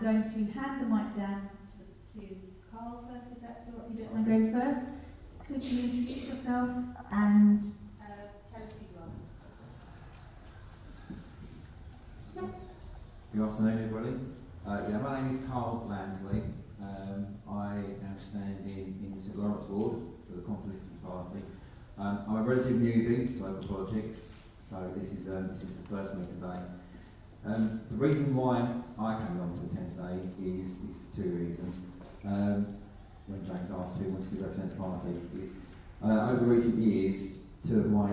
going to hand the mic down to Carl first, if that's all right, if you don't mind going first. Could you introduce yourself and tell us who you are? Good afternoon, everybody. My name is Carl Lansley. I am standing in the St Lawrence ward for the Conferencing Party. I'm a relative newbie to local politics, so this is the first meeting today. The reason why I came along to attend today is for two reasons. When James asked who wanted to represent the party, is over recent years, two of my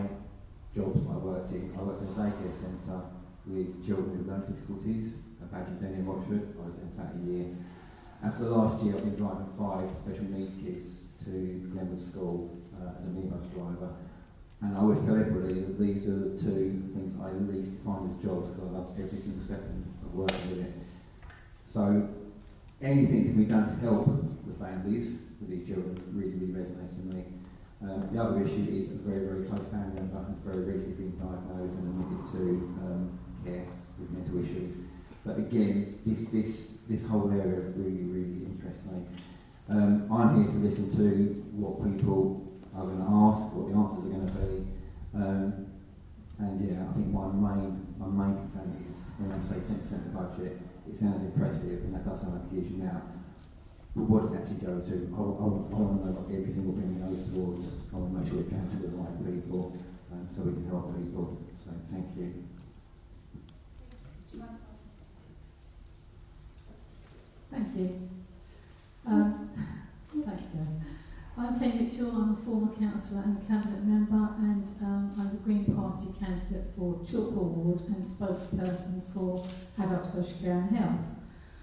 jobs that I worked in a daycare centre with children with learning difficulties, badges down in Rochford. I was in about a year. And for the last year, I've been driving 5 special needs kids to Glenwood School as a minibus driver. And I always tell everybody that these are the two things I least find as jobs, because I love every single second of working with it. So anything can be done to help the families with these children really resonates with me. The other issue is a very, very close family member who's very recently been diagnosed and admitted to care with mental issues. So again, this whole area really interests me. I'm here to listen to what people are going to ask, what the answers are going to be, and yeah, I think my main concern is when I say 10% of the budget, it sounds impressive, and that does sound like a huge amount. But what does it actually go to? I want to know what every single penny goes towards. I want to make sure it's going to the right people, so we can help people. So thank you. Thank you. Thanks, Des. I'm Kate Mitchell. I'm a former councillor and candidate member, and I'm the Green Party candidate for Chilpall Ward and spokesperson for Adult Social Care and Health.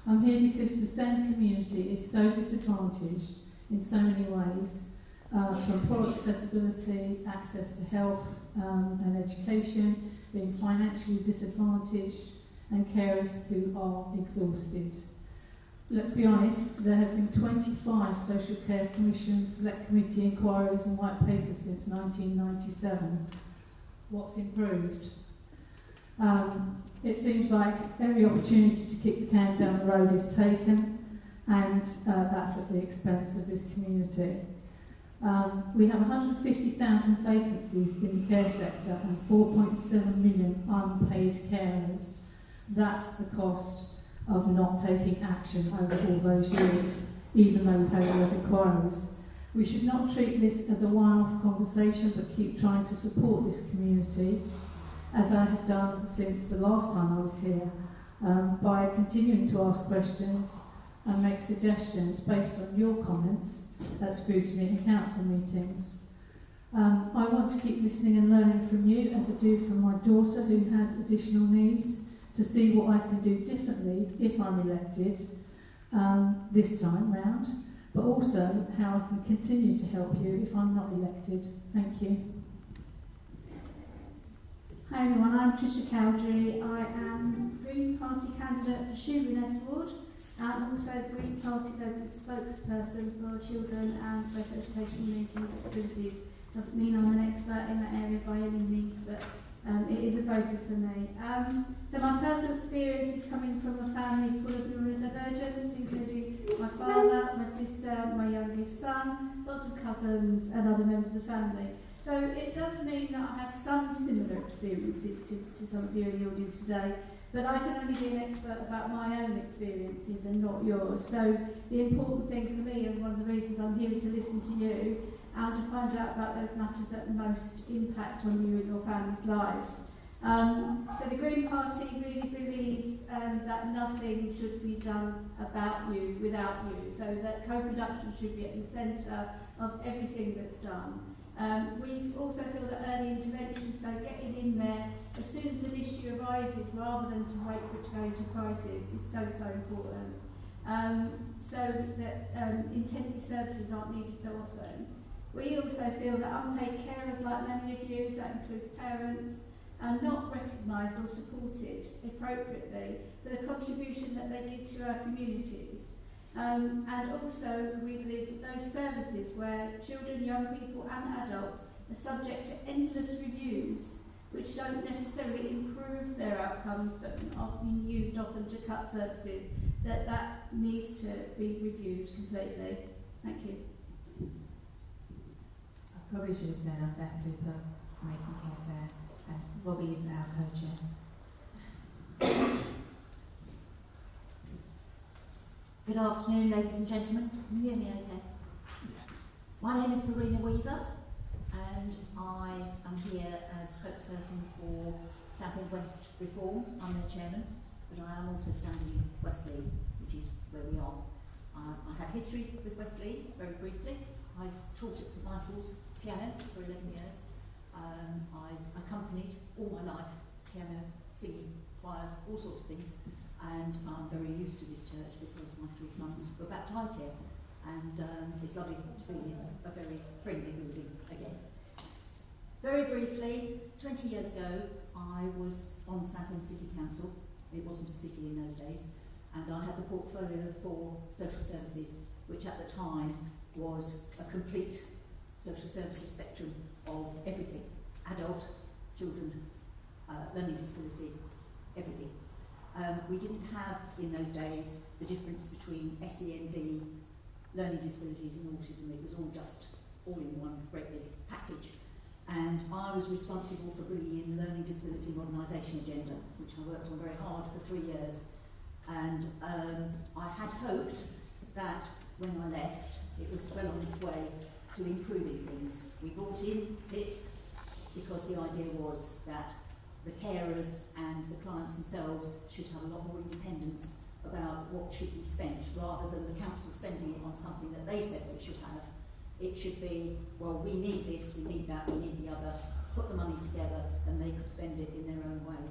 I'm here because the SEND community is so disadvantaged in so many ways, from poor accessibility, access to health and education, being financially disadvantaged, and carers who are exhausted. Let's be honest, there have been 25 social care commissions, select committee inquiries and white papers since 1997. What's improved? It seems like every opportunity to kick the can down the road is taken, and that's at the expense of this community. We have 150,000 vacancies in the care sector and 4.7 million unpaid carers. That's the cost of not taking action over all those years, even though we've had all those inquiries. We should not treat this as a one-off conversation, but keep trying to support this community, as I have done since the last time I was here, by continuing to ask questions and make suggestions based on your comments at scrutiny and council meetings. I want to keep listening and learning from you, as I do from my daughter who has additional needs, to see what I can do differently if I'm elected this time round, but also how I can continue to help you if I'm not elected. Thank you. Hi everyone, I'm Tricia Cowdery. I am Green Party candidate for Shoeburyness Ward and also Green Party local spokesperson for children and special educational needs and disabilities. Doesn't mean I'm an expert in that area by any means, but it is a focus for me. So my personal experience is coming from a family full of neurodivergence, including my father, my sister, my youngest son, lots of cousins and other members of the family. So it does mean that I have some similar experiences to some of you in the audience today, but I can only be an expert about my own experiences and not yours. So the important thing for me, and one of the reasons I'm here, is to listen to you and to find out about those matters that most impact on you and your family's lives. So the Green Party really believes that nothing should be done about you without you, so that co-production should be at the centre of everything that's done. We also feel that early intervention, so getting in there as soon as an issue arises rather than to wait for it to go into crisis, is so important. So that intensive services aren't needed so often. We also feel that unpaid carers, like many of you, so that includes parents, are not recognised or supported appropriately for the contribution that they give to our communities. And also we believe that those services where children, young people and adults are subject to endless reviews, which don't necessarily improve their outcomes but are being used often to cut services, that needs to be reviewed completely. Thank you. I probably should have said I'm Beth for making care fair, and Robbie is our co-chair. Good afternoon, ladies and gentlemen. Can you hear me okay? My name is Marina Weaver, and I am here as spokesperson for Southend West Reform. I'm their chairman, but I am also standing in Westleigh, which is where we are. I have history with Westleigh, very briefly. I taught at St Michael's piano for 11 years. I've accompanied all my life piano, singing, choirs, all sorts of things. And I'm very used to this church because my 3 sons were baptised here. And it's lovely to be in a very friendly building again. Very briefly, 20 years ago, I was on the Southend City Council. It wasn't a city in those days. And I had the portfolio for social services, which at the time was a complete social services spectrum of everything. Adult, children, learning disability, everything. We didn't have, in those days, the difference between SEND, learning disabilities and autism. It was all just all in one great big package. And I was responsible for bringing in the Learning Disability Modernisation Agenda, which I worked on very hard for 3 years. And I had hoped that when I left, it was well on its way to improving things. We brought in PIPs because the idea was that the carers and the clients themselves should have a lot more independence about what should be spent, rather than the council spending it on something that they said they should have. It should be, well, we need this, we need that, we need the other, put the money together, and they could spend it in their own way.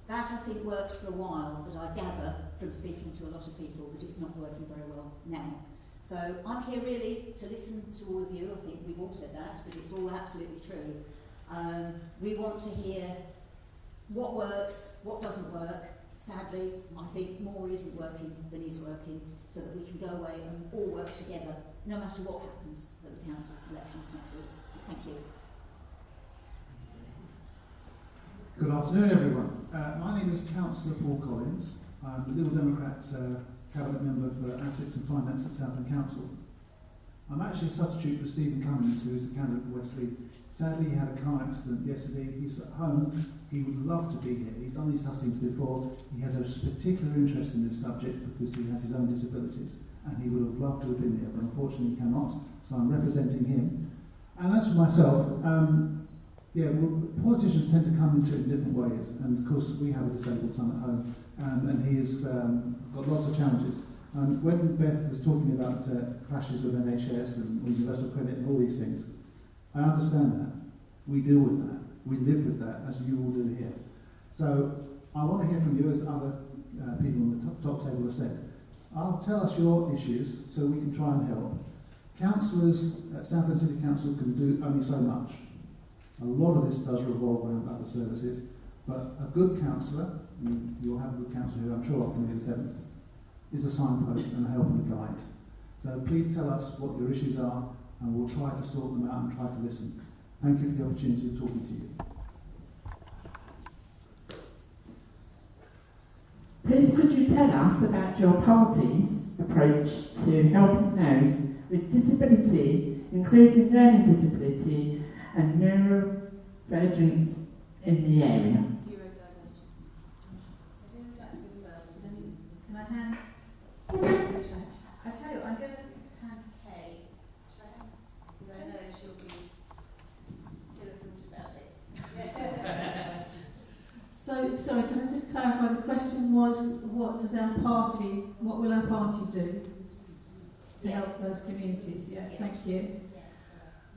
That, I think, worked for a while, but I gather from speaking to a lot of people that it's not working very well now. So I'm here really to listen to all of you. I think we've all said that, but it's all absolutely true. We want to hear what works, what doesn't work. Sadly, I think more isn't working than is working, so that we can go away and all work together, no matter what happens at the council elections next week. Thank you. Good afternoon, everyone. My name is Councillor Paul Collins. I'm the Liberal Democrat Cabinet Member for Assets and Finance at Southend Council. I'm actually a substitute for Stephen Cummings, who is the candidate for Westleigh. Sadly, he had a car accident yesterday. He's at home. He would love to be here. He's done these hustings before. He has a particular interest in this subject because he has his own disabilities, and he would have loved to have been here, but unfortunately he cannot, so I'm representing him. And as for myself, politicians tend to come into it in different ways, and of course we have a disabled son at home, and he has got lots of challenges. And when Beth was talking about clashes with NHS and universal credit and all these things, I understand that. We deal with that. We live with that, as you all do here. So I want to hear from you, as other people on the top table have said. Tell us your issues so we can try and help. Councillors at Southend City Council can do only so much. A lot of this does revolve around other services, but a good councillor, and you'll have a good councillor who I'm sure can be the 7th, is a signpost and a help and a guide. So please tell us what your issues are, and we'll try to sort them out and try to listen. Thank you for the opportunity of talking to you. Please could you tell us about your party's approach to helping those with disability, including learning disability and neurodivergence in the area? So who would like to go first? Can I hand? I tell you, I'm going to hand to Kay. Should I have? Because I know she'll have thought about it. So, sorry, can I just clarify? The question was, what will our party do to help those communities? Yes, thank you.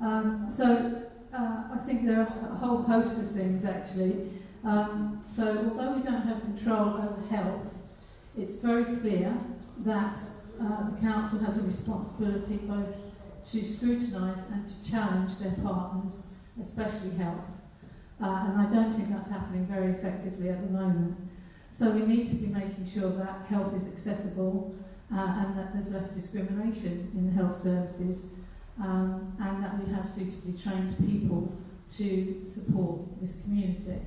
I think there are a whole host of things actually. So although we don't have control over health, it's very clear that the council has a responsibility both to scrutinise and to challenge their partners, especially health. And I don't think that's happening very effectively at the moment. So we need to be making sure that health is accessible and that there's less discrimination in the health services, and that we have suitably trained people to support this community.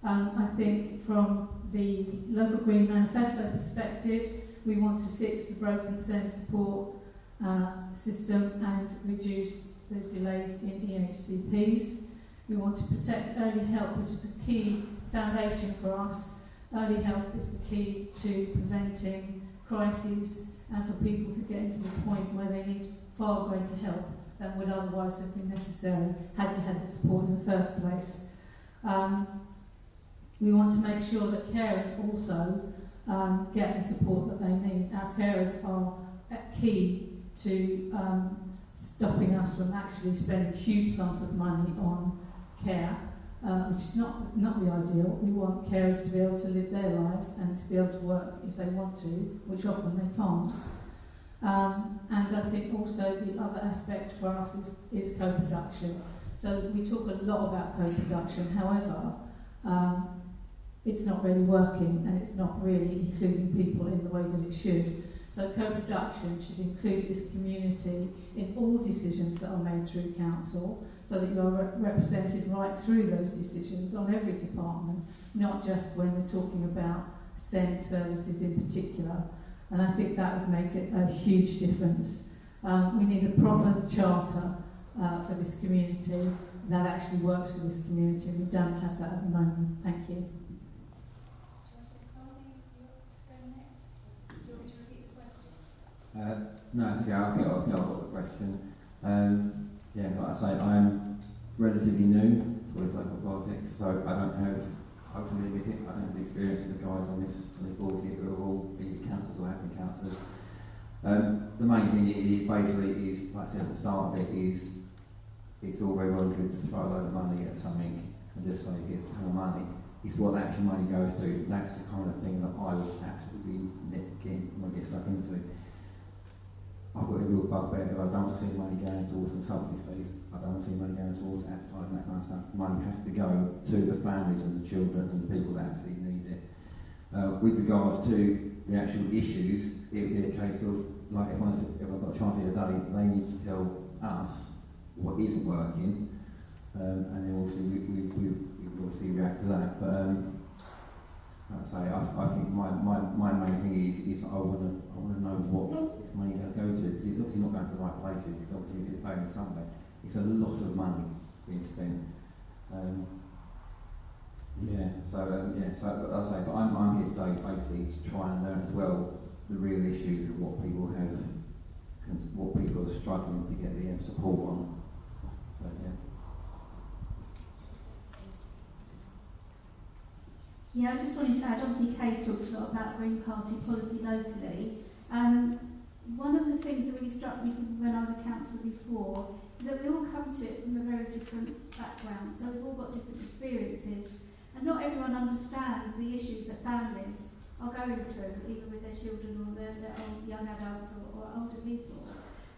I think from the Local Green Manifesto perspective, We want to fix the broken SEND support system and reduce the delays in EHCPs. We want to protect early help, which is a key foundation for us. Early help is the key to preventing crises and for people to get to the point where they need far greater help than would otherwise have been necessary had we had the support in the first place. We want to make sure that carers also get the support that they need. Our carers are key to stopping us from actually spending huge sums of money on care, which is not the ideal. We want carers to be able to live their lives and to be able to work if they want to, which often they can't. And I think also the other aspect for us is co-production. So we talk a lot about co-production, however, it's not really working and it's not really including people in the way that it should. So co-production should include this community in all decisions that are made through council, so that you're represented right through those decisions on every department, not just when we're talking about SEND services in particular. And I think that would make it a huge difference. We need a proper charter for this community that actually works for this community. We don't have that at the moment. Thank you. No, it's okay. I think I've got the question. Yeah, like I say, I'm relatively new to local politics, so I don't have, openly admit it, I don't have the experience of the guys on this board here who are all either councillors or have been councillors. The main thing is basically is, like I said at the start of it, is it's all very well good to throw a load of money at something and just say here's a ton of money. It's what the actual money goes to. That's the kind of thing that I would absolutely get stuck into. I've got a real bugbear that I don't see money going towards consultancy fees. I don't see money going towards advertising, that kind of stuff. Money has to go to the families and the children and the people that actually need it. With regards to the actual issues, it would be a case of, like if I've got a chance here today, they need to tell us what isn't working, and then obviously we obviously react to that. But like I say, I think my main thing is I want to know what this money does go to. Because it's obviously not going to the right places. Because obviously if it's going somewhere, it's a lot of money being spent. So like I say, but I'm here today basically to try and learn as well the real issues of what people have, what people are struggling to get the support on. So yeah. Yeah, I just wanted to add, obviously Kay's talked a lot about Green Party policy locally. One of the things that really struck me from when I was a councillor before is that we all come to it from a very different background, so we've all got different experiences, and not everyone understands the issues that families are going through, either with their children or their young adults or older people.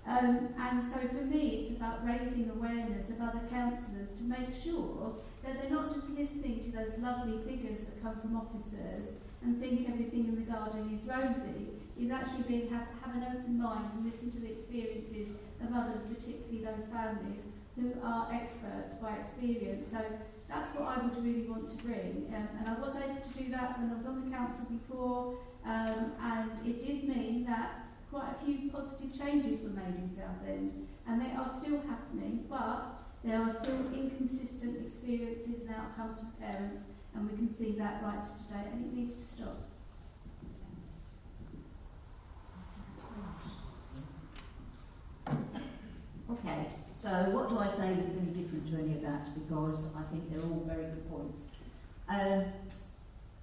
And so for me, it's about raising awareness of other councillors to make sure that they're not just listening to those lovely figures that come from officers and think everything in the garden is rosy, is actually have an open mind and listen to the experiences of others, particularly those families who are experts by experience. So that's what I would really want to bring. And I was able to do that when I was on the council before, and it did mean that quite a few positive changes were made in Southend, and they are still happening, but there are still inconsistent experiences and outcomes for parents, and we can see that right to today, and it needs to stop. Okay, so what do I say that's any different to any of that? Because I think they're all very good points.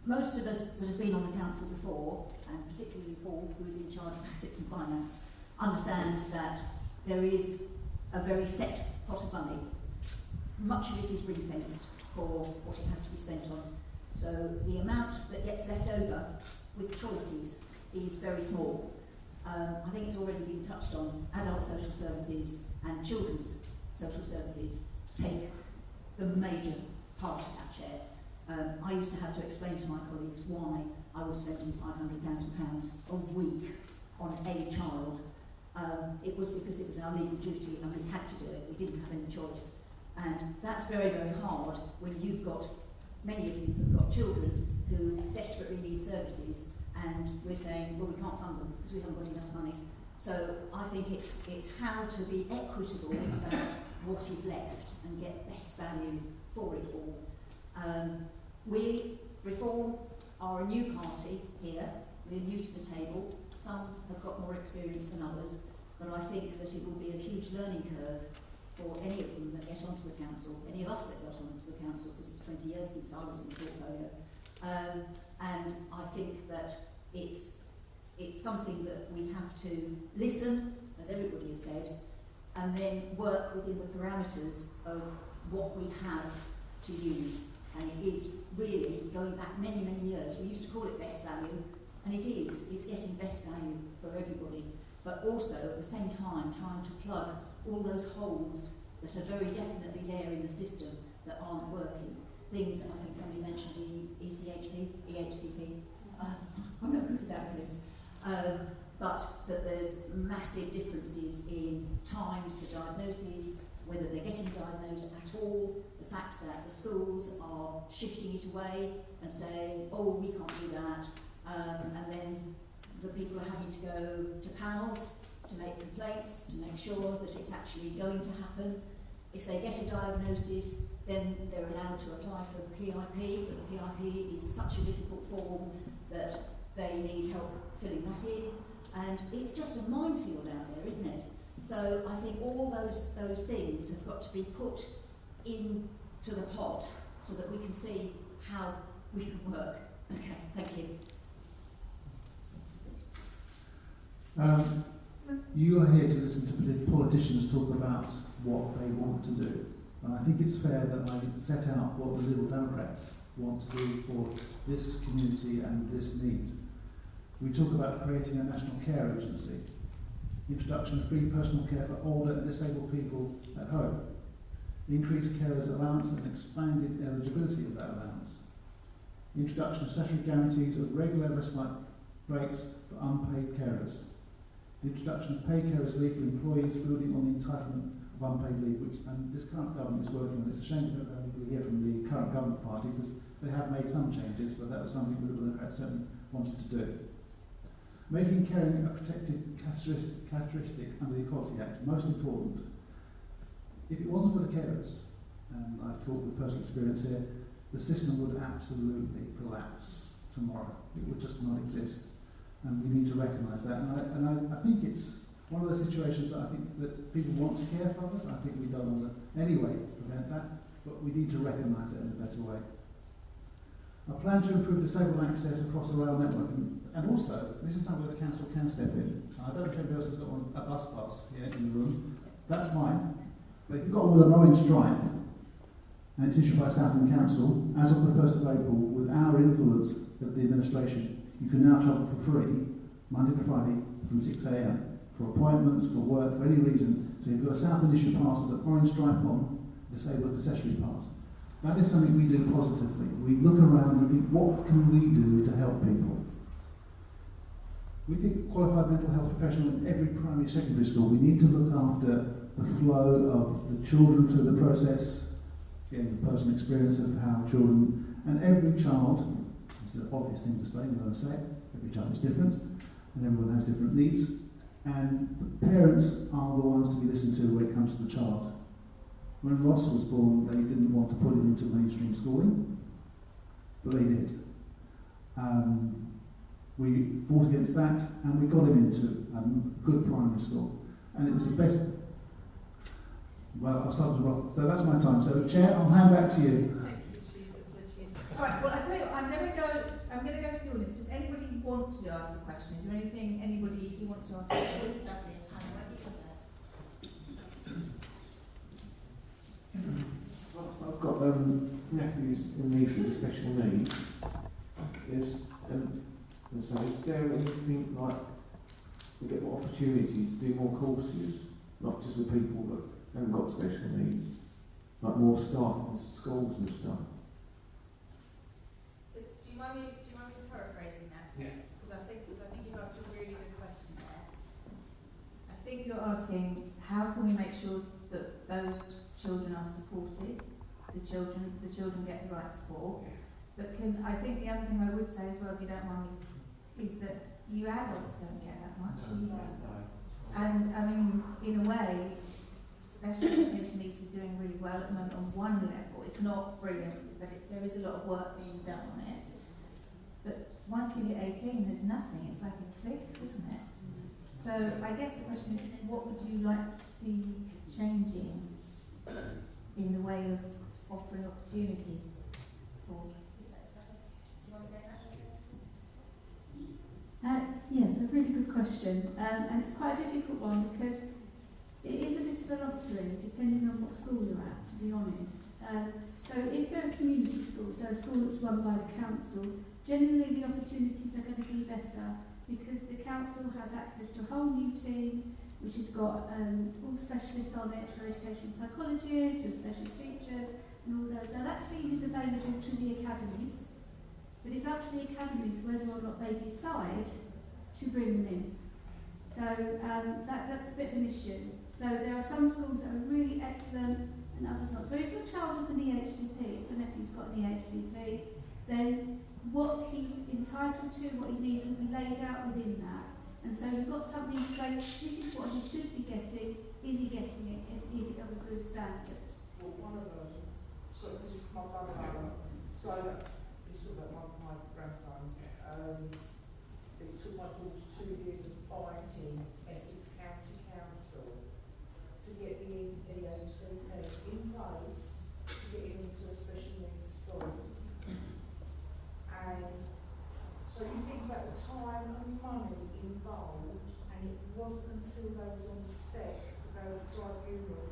Most of us that have been on the council before, and particularly Paul, who is in charge of assets and finance, understand that there is a very set pot of money. Much of it is ring-fenced for what it has to be spent on. So the amount that gets left over with choices is very small. I think it's already been touched on. Adult social services and children's social services take the major part of that share. I used to have to explain to my colleagues why I was spending £500,000 a week on a child. It was because it was our legal duty and we had to do it. We didn't have any choice. And that's very, very hard when you've got, many of you have got children who desperately need services and we're saying, well, we can't fund them because we haven't got enough money. So I think it's how to be equitable about what is left and get best value for it all. We, Reform, are a new party here. We're new to the table. Some have got more experience than others, but I think that it will be a huge learning curve for any of them that get onto the council, any of us that got onto the council, because it's 20 years since I was in the portfolio. And I think that it's something that we have to listen, as everybody has said, and then work within the parameters of what we have to use. And it is really, going back many, many years, we used to call it best value, and it is. It's getting best value for everybody, but also at the same time trying to plug all those holes that are very definitely there in the system that aren't working. Things that I think somebody mentioned, EHCP. I'm not good with acronyms. But that there's massive differences in times for diagnoses, whether they're getting diagnosed at all, the fact that the schools are shifting it away and saying, oh, we can't do that, and then the people are having to go to PALS to make complaints, to make sure that it's actually going to happen. If they get a diagnosis, then they're allowed to apply for a PIP, but the PIP is such a difficult form that they need help filling that in. And it's just a minefield out there, isn't it? So I think all those things have got to be put into the pot so that we can see how we can work. Okay, thank you. You are here to listen to politicians talk about what they want to do. And I think it's fair that I set out what the Liberal Democrats want to do for this community and this need. We talk about creating a national care agency, introduction of free personal care for older and disabled people at home, increased carers allowance and expanded eligibility of that allowance, introduction of statutory guarantees of regular respite breaks for unpaid carers, the introduction of paid carers leave for employees building on the entitlement of unpaid leave, which this current government is working on. It's a shame that we hear from the current government party because they have made some changes, but that was something the Liberal Democrats certainly wanted to do. Making caring a protected characteristic under the Equality Act, most important. If it wasn't for the carers, and I talk with personal experience here, the system would absolutely collapse tomorrow. It would just not exist. And we need to recognise that. And I think it's one of those situations that I think that people want to care for others. I think we don't want to anyway prevent that, but we need to recognise it in a better way. I plan to improve disabled access across the rail network, and also, this is something where the council can step in. I don't know if anybody else has got a bus pass here in the room. That's mine. But if you've got one with an orange stripe, and it's issued by Southend Council, as of the 1st of April, with our influence at the administration, you can now travel for free, Monday to Friday, from 6 a.m, for appointments, for work, for any reason. So if you've got a Southend issued pass with an orange stripe on, disabled accessory pass. That is something we do positively. We look around and think, what can we do to help people? We think qualified mental health professional in every primary secondary school. We need to look after the flow of the children through the process, getting the personal experience of how children, and every child, it's an obvious thing to say, I'm going to say it, every child is different, and everyone has different needs, and the parents are the ones to be listened to when it comes to the child. When Ross was born, they didn't want to put him into mainstream schooling, but they did. We fought against that, and we got him into a good primary school. And it was the best. Well, I'll start with Ross. So that's my time. So, Chair, I'll hand back to you. Thank you, Jesus. All right. Well, I tell you what, I'm going to go to the audience. Does anybody want to ask a question? Is there anything anybody who wants to ask a question? I've got nephews and nieces with special needs. And so is there anything like we get more opportunities to do more courses, not just with people that haven't got special needs, like more staff in schools and stuff? So, do you mind me paraphrasing that? Yeah. Because I think you've asked a really good question there. I think you're asking how can we make sure that those children are supported, the children get the right support. But I think the other thing I would say as well, if you don't mind me is that you adults don't get that much either. And I mean, in a way, special education needs is doing really well at the moment on one level. It's not brilliant, but there is a lot of work being done on it. But once you hit 18, there's nothing. It's like a cliff, isn't it? So I guess the question is, what would you like to see changing in the way of offering opportunities for? Do you want to go that? Yes, a really good question, and it's quite a difficult one because it is a bit of a lottery depending on what school you're at, to be honest. So if you're a community school, so a school that's run by the council, generally the opportunities are going to be better because the council has access to a whole new team which has got all specialists on it, so educational psychologists and specialist teachers and all those. Now that team is available to the academies, but it's up to the academies whether or not they decide to bring them in. So that's a bit of an issue. So there are some schools that are really excellent and others not. So if your child has an EHCP, if your nephew's got an EHCP, then what he's entitled to, what he needs will be laid out within that. And so you've got something to say, this is what he should be getting, is he getting it, and is it of a good standard? Well, one of those, so this is my brother, so this is about my grandsons. It took my daughter 2 years of fighting Essex County Council to get the EHCP in place to get him into a special needs school. And so you think about the time and money involved, and it wasn't until they was on the steps, because they was a tribunal,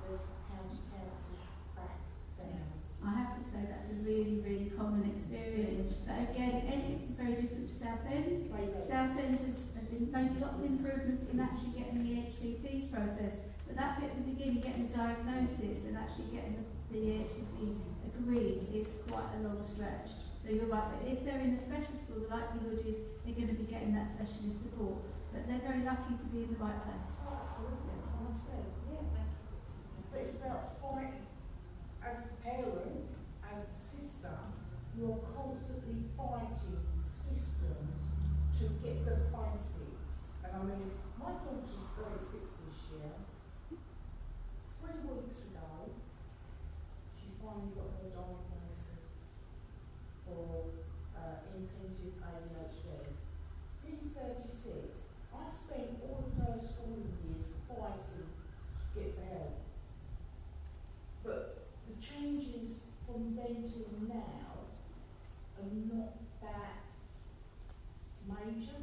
Essex County Council back down. I have to say that's a really, really common experience. But again, Essex is very different to Southend. Southend has made a lot of improvements in actually getting the EHCP's process, but that bit at the beginning, getting the diagnosis and actually getting the EHCP agreed is quite a long stretch. So you're right, but if they're in the special school, the likelihood is they're going to be getting that specialist support. But they're very lucky to be in the right place. Oh, absolutely, 100%. Yeah, thank you. But it's about fighting. As a parent, as a sister, you're constantly fighting systems to get the basics. And I mean, my daughter's 36 this year. 3 weeks ago, she finally got her diagnosis for intensive ADHD. Being 36, I spent all of her schooling years fighting to get the help. But the changes from then till now are not that major.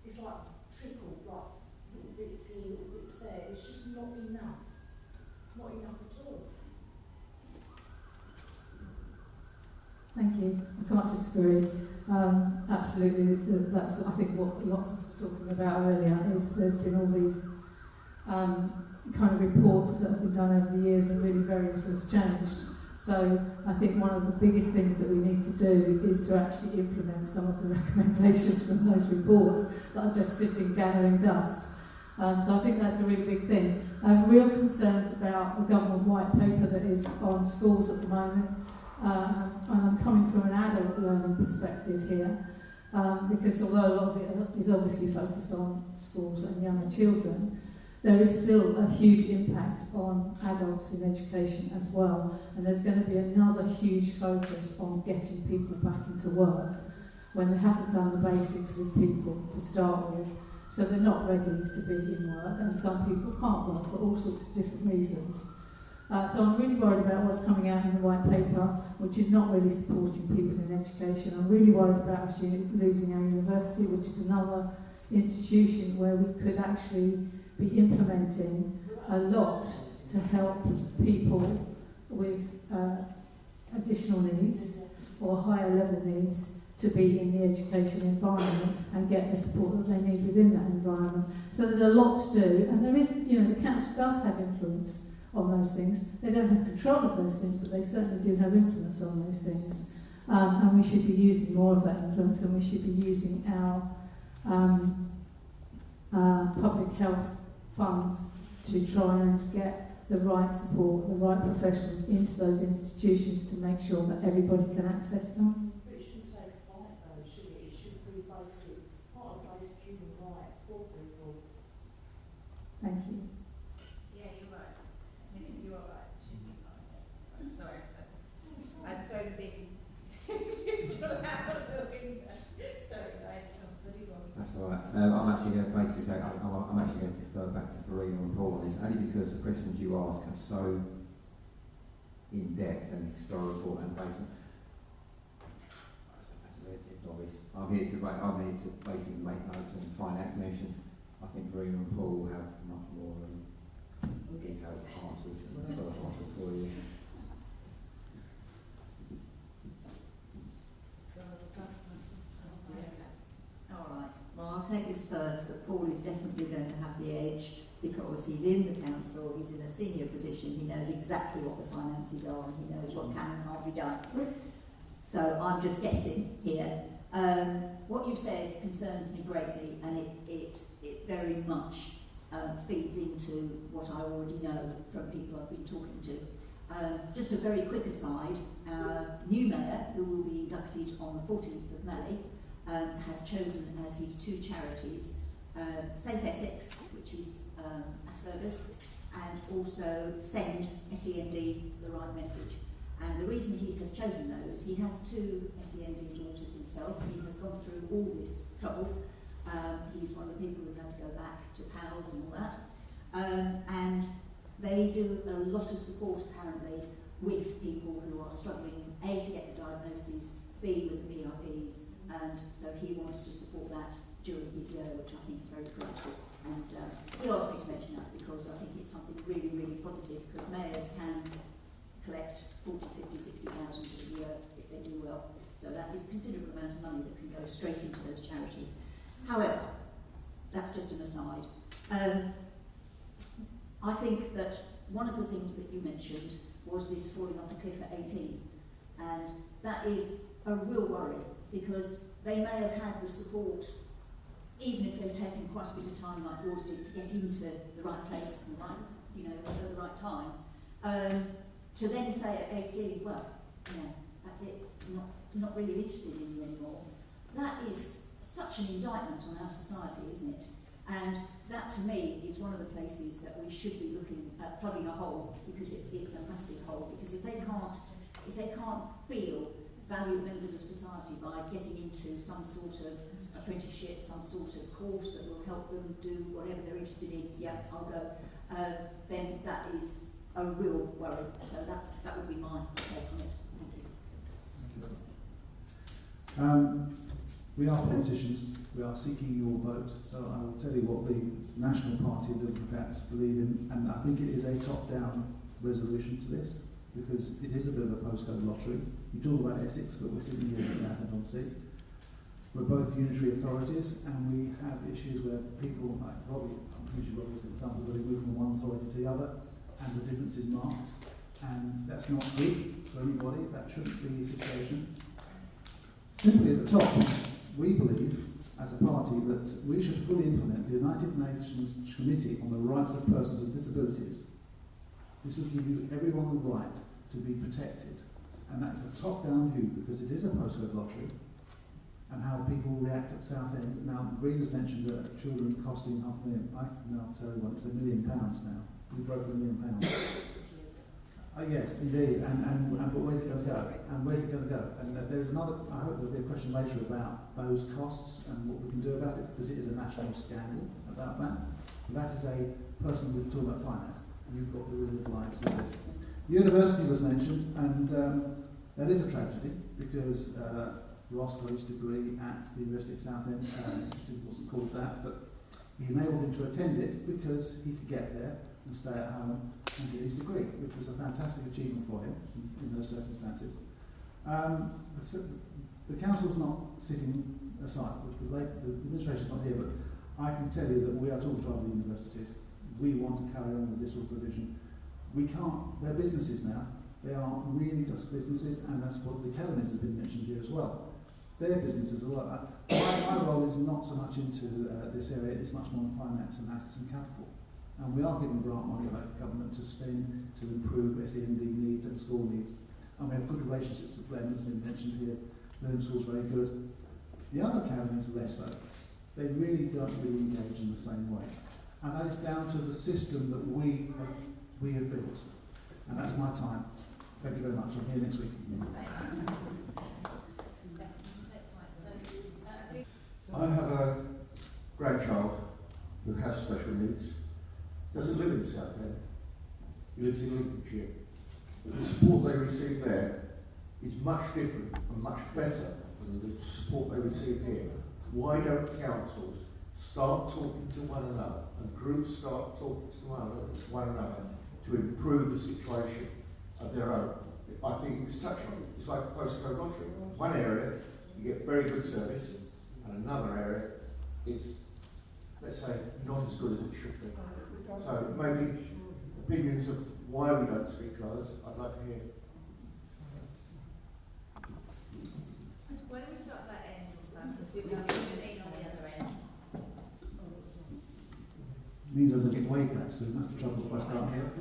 It's like trickle, like little bits here, little bits there. It's just not enough. Not enough at all. Thank you. I can't disagree. Absolutely, that's I think what a lot of us were talking about earlier is there's been all these kind of reports that have been done over the years and really very little has changed. So I think one of the biggest things that we need to do is to actually implement some of the recommendations from those reports that are just sitting gathering dust. So I think that's a really big thing. I have real concerns about the government white paper that is on schools at the moment. And I'm coming from an adult learning perspective here, because although a lot of it is obviously focused on schools and younger children, there is still a huge impact on adults in education as well, and there's going to be another huge focus on getting people back into work when they haven't done the basics with people to start with, so they're not ready to be in work, and some people can't work for all sorts of different reasons. So I'm really worried about what's coming out in the white paper, which is not really supporting people in education. I'm really worried about us losing our university, which is another institution where we could actually be implementing a lot to help people with additional needs or higher level needs to be in the education environment and get the support that they need within that environment. So there's a lot to do, and there is, the council does have influence on those things. They don't have control of those things, but they certainly do have influence on those things. And we should be using more of that influence, and we should be using our public health funds to try and get the right support, the right professionals into those institutions to make sure that everybody can access them. But it shouldn't take a fight though, should it? It should be basic Farina and Paul on this, only because the questions you ask are so in depth and historical and based on. I'm here to basically make notes and find out information. I think Farina and Paul have much more detailed answers and further answers for you. Alright, well I'll take this first, but Paul is definitely going to have the edge because he's in the council, he's in a senior position, he knows exactly what the finances are and he knows what can and can't be done. So I'm just guessing here. What you've said concerns me greatly and it very much feeds into what I already know from people I've been talking to. Just a very quick aside, our new mayor, who will be inducted on the 14th of May, has chosen as his two charities Safe Essex, which is Asperger's, and also Send, SEND, the right message. And the reason he has chosen those, he has two SEND daughters himself, and he has gone through all this trouble. He's one of the people who had to go back to PALS and all that. And they do a lot of support, apparently, with people who are struggling, A, to get the diagnoses, B, with the PRPs, and so he wants to support that during his year, which I think is very critical. And he asked me to mention that because I think it's something really, really positive, because mayors can collect 40, 50, 60,000 a year if they do well. So that is a considerable amount of money that can go straight into those charities. However, that's just an aside. I think that one of the things that you mentioned was this falling off a cliff at 18. And that is a real worry, because they may have had the support, even if they've taken quite a bit of time like yours did to get into the right place and the right, at the right time. To then say at 18, well, that's it, not really interested in you anymore. That is such an indictment on our society, isn't it? And that, to me, is one of the places that we should be looking at plugging a hole, because it's a massive hole. Because if they can't feel valued members of society by getting into some sort of apprenticeship, some sort of course that will help them do whatever they're interested in, yeah, I'll go, then that is a real worry. So that would be my take on it. Thank you. We are politicians, we are seeking your vote, so I will tell you what the National Party of the Democrats believe in, and I think it is a top-down resolution to this, because it is a bit of a postcode lottery. You talk about Essex, but we're sitting here in Southend-on-Sea. We're both unitary authorities, and we have issues where people, like Robbie, I'm using Robbie as an example, where they move from one authority to the other, and the difference is marked, and that's not good for anybody. That shouldn't be the situation. Simply at the top, we believe, as a party, that we should fully implement the United Nations Committee on the Rights of Persons with Disabilities. This would give you everyone the right to be protected. And that's a top-down view, because it is a postcode lottery, and how people react at Southend. Now, Reena's mentioned that children costing £500,000. I can now tell you what, it's £1 million now. We broke £1 million. Yes, indeed, but where's it going to go? And where's it going to go? And there's another, I hope there'll be a question later about those costs and what we can do about it, because it is a national scandal about that. But that is a person we're talking about finance. You've got the real lives in this. University was mentioned, and that is a tragedy, because Ross got his degree at the University of Southend. It wasn't called that, but he enabled him to attend it because he could get there and stay at home and get his degree, which was a fantastic achievement for him in those circumstances. The council's not sitting aside, the administration's not here, but I can tell you that we are talking to other universities. We want to carry on with this sort of provision. We can't, they're businesses now, they are really just businesses, and that's what the academies have been mentioned here as well. They're businesses as well. My role is not so much into this area, it's much more on finance and assets and capital. And we are giving grant money by government to spend to improve SEND needs and school needs. And we have good relationships with Glen, as been mentioned here. Glen School's very good. The other academies are less so. They really don't really engage in the same way. And that is down to the system that we have built. And that's my time. Thank you very much. I'm here next week. I have a grandchild who has special needs, doesn't live in Southend. He lives in Lincolnshire. The support they receive there is much different and much better than the support they receive here. Why don't councils start talking to one another and groups start talking to one another to improve the situation of their own? I think it's touched on it. It's like a postcode lottery. One area, you get very good service, and another area, it's, let's say, not as good as it should be. So maybe opinions of why we don't speak to others, I'd like to hear. Why don't we start at that end this time? Because we've got a on the other end. Means I'm going to get way back soon, that's the trouble if I start here.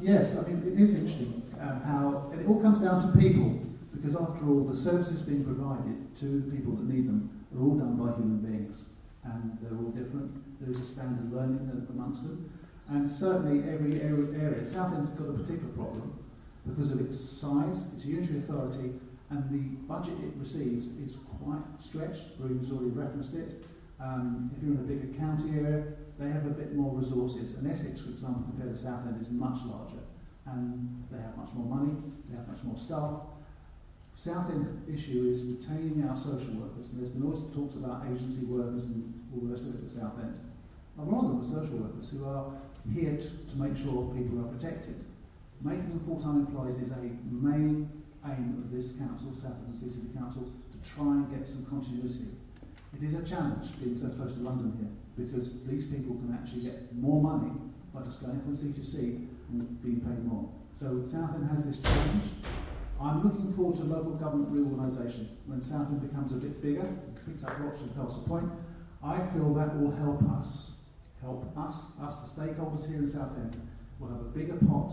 Yes, I mean, it is interesting how, and it all comes down to people, because after all, the services being provided to the people that need them are all done by human beings, and they're all different. There is a standard learning amongst them, and certainly every area. Southend's got a particular problem because of its size, it's a unitary authority, and the budget it receives is quite stretched. Bruce's already referenced it. If you're in a bigger county area, they have a bit more resources. And Essex, for example, compared to Southend, is much larger. And they have much more money, they have much more staff. Southend issue is retaining our social workers. And there's been always talks about agency workers and all the rest of it at Southend. And one of them are social workers who are here to make sure people are protected. Making them full-time employees is a main aim of this council, Southend City Council, to try and get some continuity. It is a challenge being so close to London here, because these people can actually get more money by just going from seat to seat and being paid more. So Southend has this challenge. I'm looking forward to local government reorganisation. When Southend becomes a bit bigger, picks up Rochester and Tulsa Point, I feel that will help us, the stakeholders here in Southend, will have a bigger pot,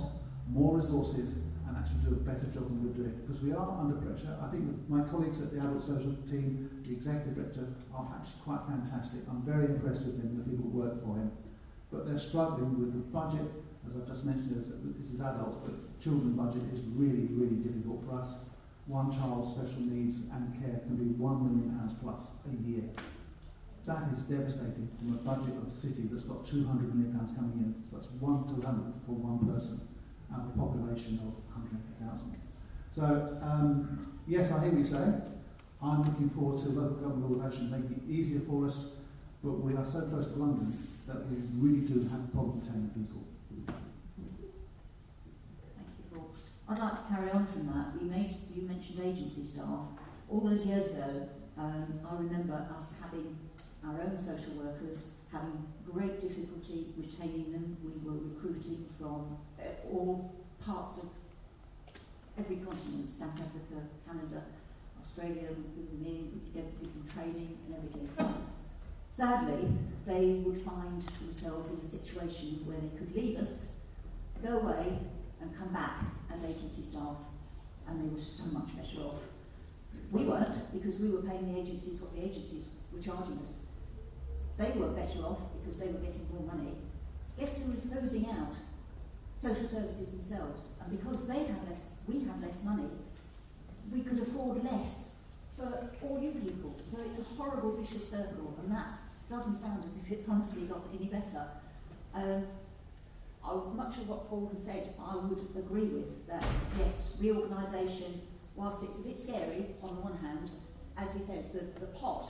more resources, and actually do a better job than we're doing, because we are under pressure. I think that my colleagues at the adult social team, the executive director, are actually quite fantastic. I'm very impressed with him, the people who work for him. But they're struggling with the budget, as I've just mentioned, this is adults, but children budget is really, really difficult for us. One child's special needs and care can be £1 million plus a year. That is devastating from a budget of a city that's got £200 million coming in. So that's 1 to 100 for one person out of a population of 180,000. So, yes, I hear what you say. I'm looking forward to local government organisation making it easier for us, but we are so close to London that we really do have a problem retaining people. Thank you, Paul. I'd like to carry on from that. You mentioned agency staff. All those years ago, I remember us having our own social workers having great difficulty retaining them. We were recruiting from all parts of every continent, South Africa, Canada, Australia. We were in, we gave them training and everything. Sadly, they would find themselves in a situation where they could leave us, go away and come back as agency staff, and they were so much better off. We weren't, because we were paying the agencies what the agencies were charging us. They were better off because they were getting more money. Guess who was losing out? Social services themselves. And because they had less, we had less money, we could afford less for all you people. So it's a horrible vicious circle, and that doesn't sound as if it's honestly got any better. Much of what Paul has said, I would agree with, that yes, reorganisation, whilst it's a bit scary on the one hand, as he says, the pot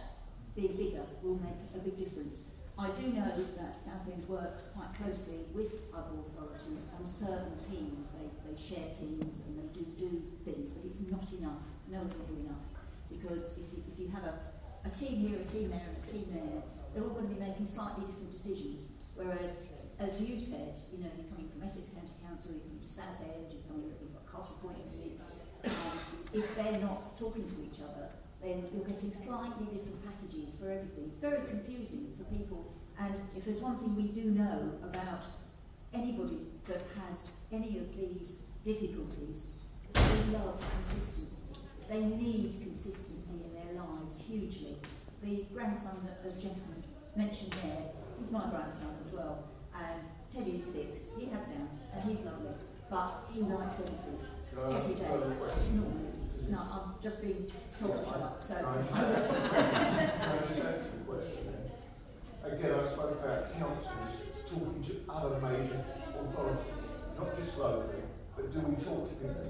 being bigger will make a big difference. I do know that Southend works quite closely with other authorities on certain teams. They share teams and they do things, but it's not enough, nowhere near enough. Because if you have a team here, a team there, and a team there, they're all going to be making slightly different decisions. Whereas, as you said, you know, you're coming from Essex County Council, you're coming to Southend, you've got Castle Point in the midst. If they're not talking to each other, then you're getting slightly different packages for everything. It's very confusing for people. And if there's one thing we do know about anybody that has any of these difficulties, they love consistency. They need consistency in their lives hugely. The grandson that the gentleman mentioned there is my grandson as well. And Teddy is 6, he has Downs, and he's lovely. But he likes everything, every day, normally. No, I'm just being told to shut up, so... Again, I spoke about councils talking to other major authorities, not just locally, but do we talk to people,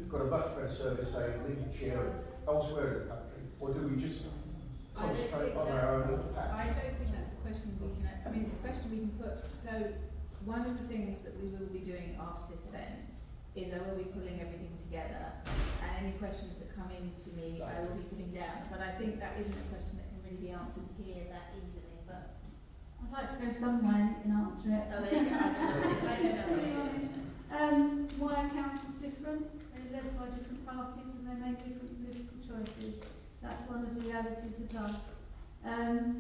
got a much better service, say, in Lincolnshire and elsewhere in the country, or do we just concentrate on our own little patch? I don't think that's a question we can, I mean, it's a question we can put. So one of the things that we will be doing after this event is I will be pulling everything together, and any questions that come in to me I will be putting down. But I think that isn't a question that can really be answered here that easily. But I'd like to go some way and answer it. oh, there you go. To be honest, why are councils different? They're led by different parties and they make different political choices. That's one of the realities of life.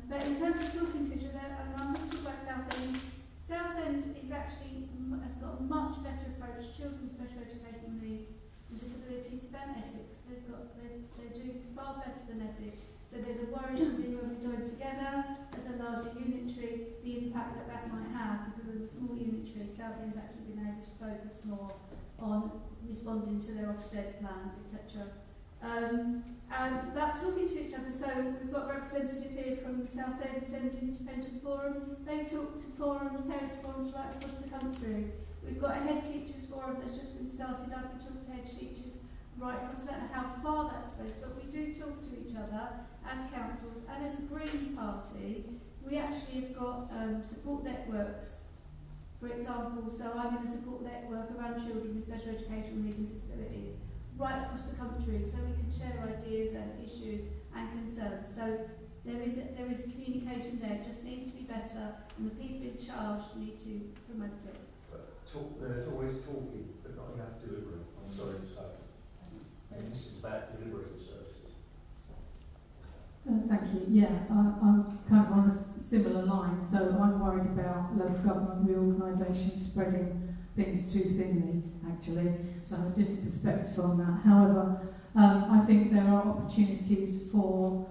But in terms of talking to each other, and I'm not talking about Southend. Southend is actually has got a much better approach to children with special educational needs and disabilities than Essex. They do far better than Essex. So there's a worry for me when we join together as a larger unitary, the impact that might have, because as a small unitary, Southend's actually been able to focus more on responding to their Ofsted plans, etc. And that talking to each other, so we've got a representative here from Southend Independent Forum. They talk to forums, parents forums right across the country. We've got a head teachers forum that's just been started up. We talk to head teachers right across. I don't know how far that space, but we do talk to each other as councils. And as a Green Party, we actually have got support networks. For example, so I'm in a support network around children with special educational needs and disabilities right across the country, so we can share ideas and issues and concerns. So there is communication there. It just needs to be better, and the people in charge need to promote it. But there's always talking, but not enough delivery. I'm sorry to say. And this is about delivering services. Thank you. Yeah, I'm kind of on a similar line. So I'm worried about local government reorganisation spreading things too thinly, actually. So I have a different perspective on that. However, I think there are opportunities for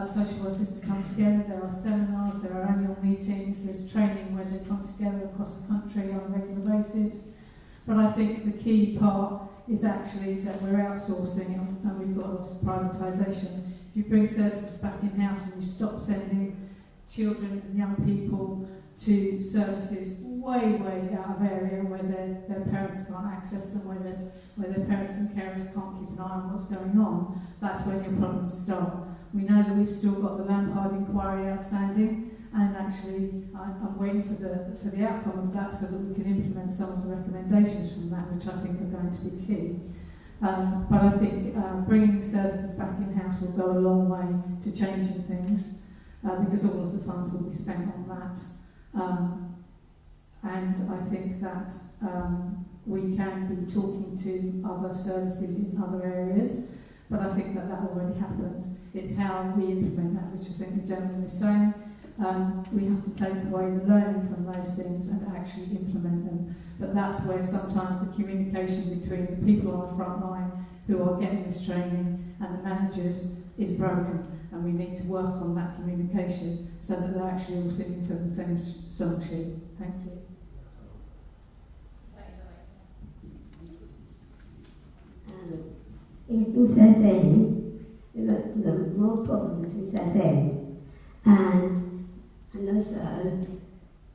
social workers to come together. There are seminars, there are annual meetings, there's training where they come together across the country on a regular basis. But I think the key part is actually that we're outsourcing and we've got lots of privatisation. If you bring services back in-house and you stop sending children and young people to services way out of area where their parents can't access them, where their parents and carers can't keep an eye on what's going on, that's when your problems start. We know that we've still got the Lampard inquiry outstanding, and actually I'm waiting for the outcome of that so that we can implement some of the recommendations from that, which I think are going to be key. But I think bringing services back in-house will go a long way to changing things, because all of the funds will be spent on that. And I think that we can be talking to other services in other areas, but I think that already happens. It's how we implement that, which I think the gentleman is saying. We have to take away the learning from those things and actually implement them. But that's where sometimes the communication between the people on the front line who are getting this training and the managers is broken, and we need to work on that communication so that they're actually all singing from the same song sheet. Thank you. In Southend, there are more problems in Southend, and also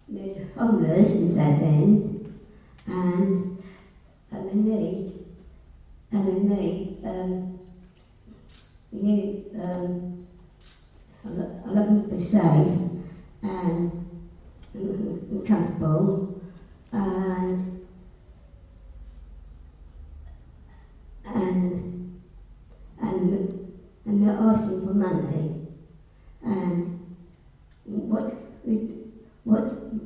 there's homeless in Southend, and they need I love them to be safe and comfortable, and they're asking for money. And what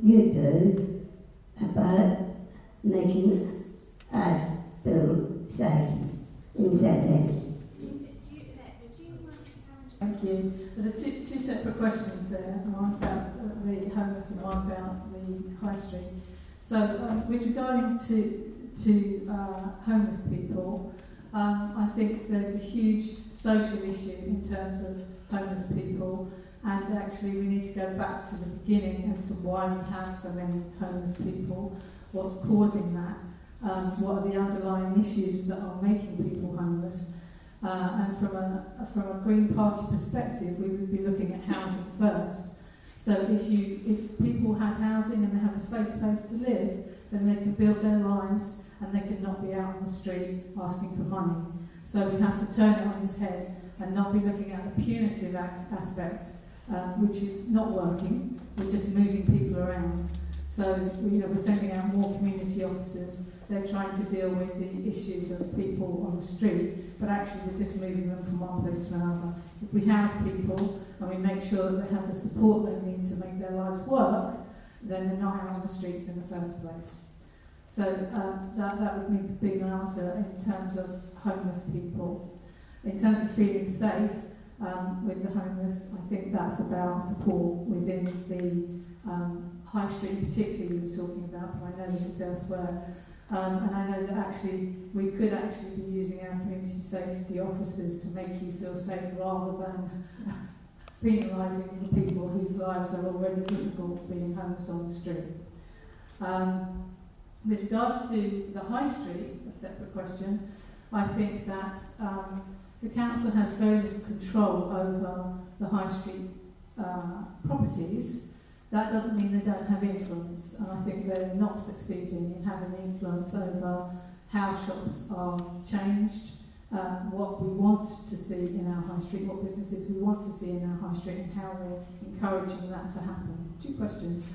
you do about making us feel safe in Southend? Thank you. There are two separate questions there, one about the homeless and one about the high street. So with regarding to homeless people, I think there's a huge social issue in terms of homeless people, and actually we need to go back to the beginning as to why we have so many homeless people, what's causing that, what are the underlying issues that are making people homeless. And from a Green Party perspective, we would be looking at housing first. So if people have housing and they have a safe place to live, then they can build their lives and they can not be out on the street asking for money. So we have to turn it on its head and not be looking at the punitive aspect, which is not working. We're just moving people around. So we're sending out more community officers. They're trying to deal with the issues of people on the street, but actually we're just moving them from one place to another. If we house people and we make sure that they have the support they need to make their lives work, then they're not out on the streets in the first place. So that would be an answer in terms of homeless people. In terms of feeling safe with the homeless, I think that's about support within the high street, particularly we were talking about, but I know that it's elsewhere. And I know that actually we could actually be using our community safety officers to make you feel safe rather than penalising the people whose lives are already difficult being homeless on the street. With regards to the high street, a separate question, I think that the council has very little control over the high street properties. That doesn't mean they don't have influence, and I think they're not succeeding in having influence over how shops are changed, what we want to see in our high street, what businesses we want to see in our high street, and how we're encouraging that to happen. 2 questions.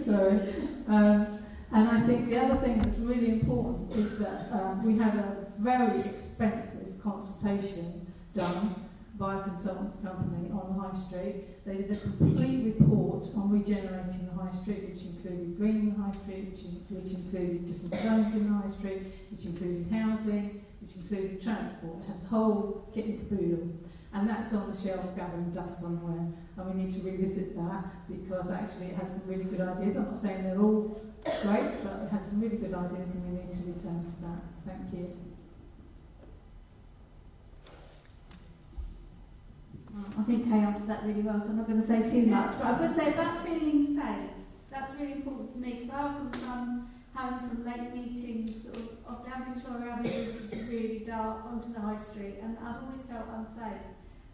Sorry. And I think the other thing that's really important is that we had a very expensive consultation done by a consultants company on the high street. They did a complete report on regenerating the high street, which included greening the high street, which included different zones in the high street, which included housing, which included transport. It had the whole kit and caboodle. And that's on the shelf gathering dust somewhere. And we need to revisit that because actually it has some really good ideas. I'm not saying they're all great, but it had some really good ideas and we need to return to that. Thank you. I think Kay answered that really well, so I'm not going to say too much. But I'm going to say about feeling safe. That's really important to me because I often come home from late meetings of down Victoria Avenue, which is really dark, onto the high street, and I've always felt unsafe.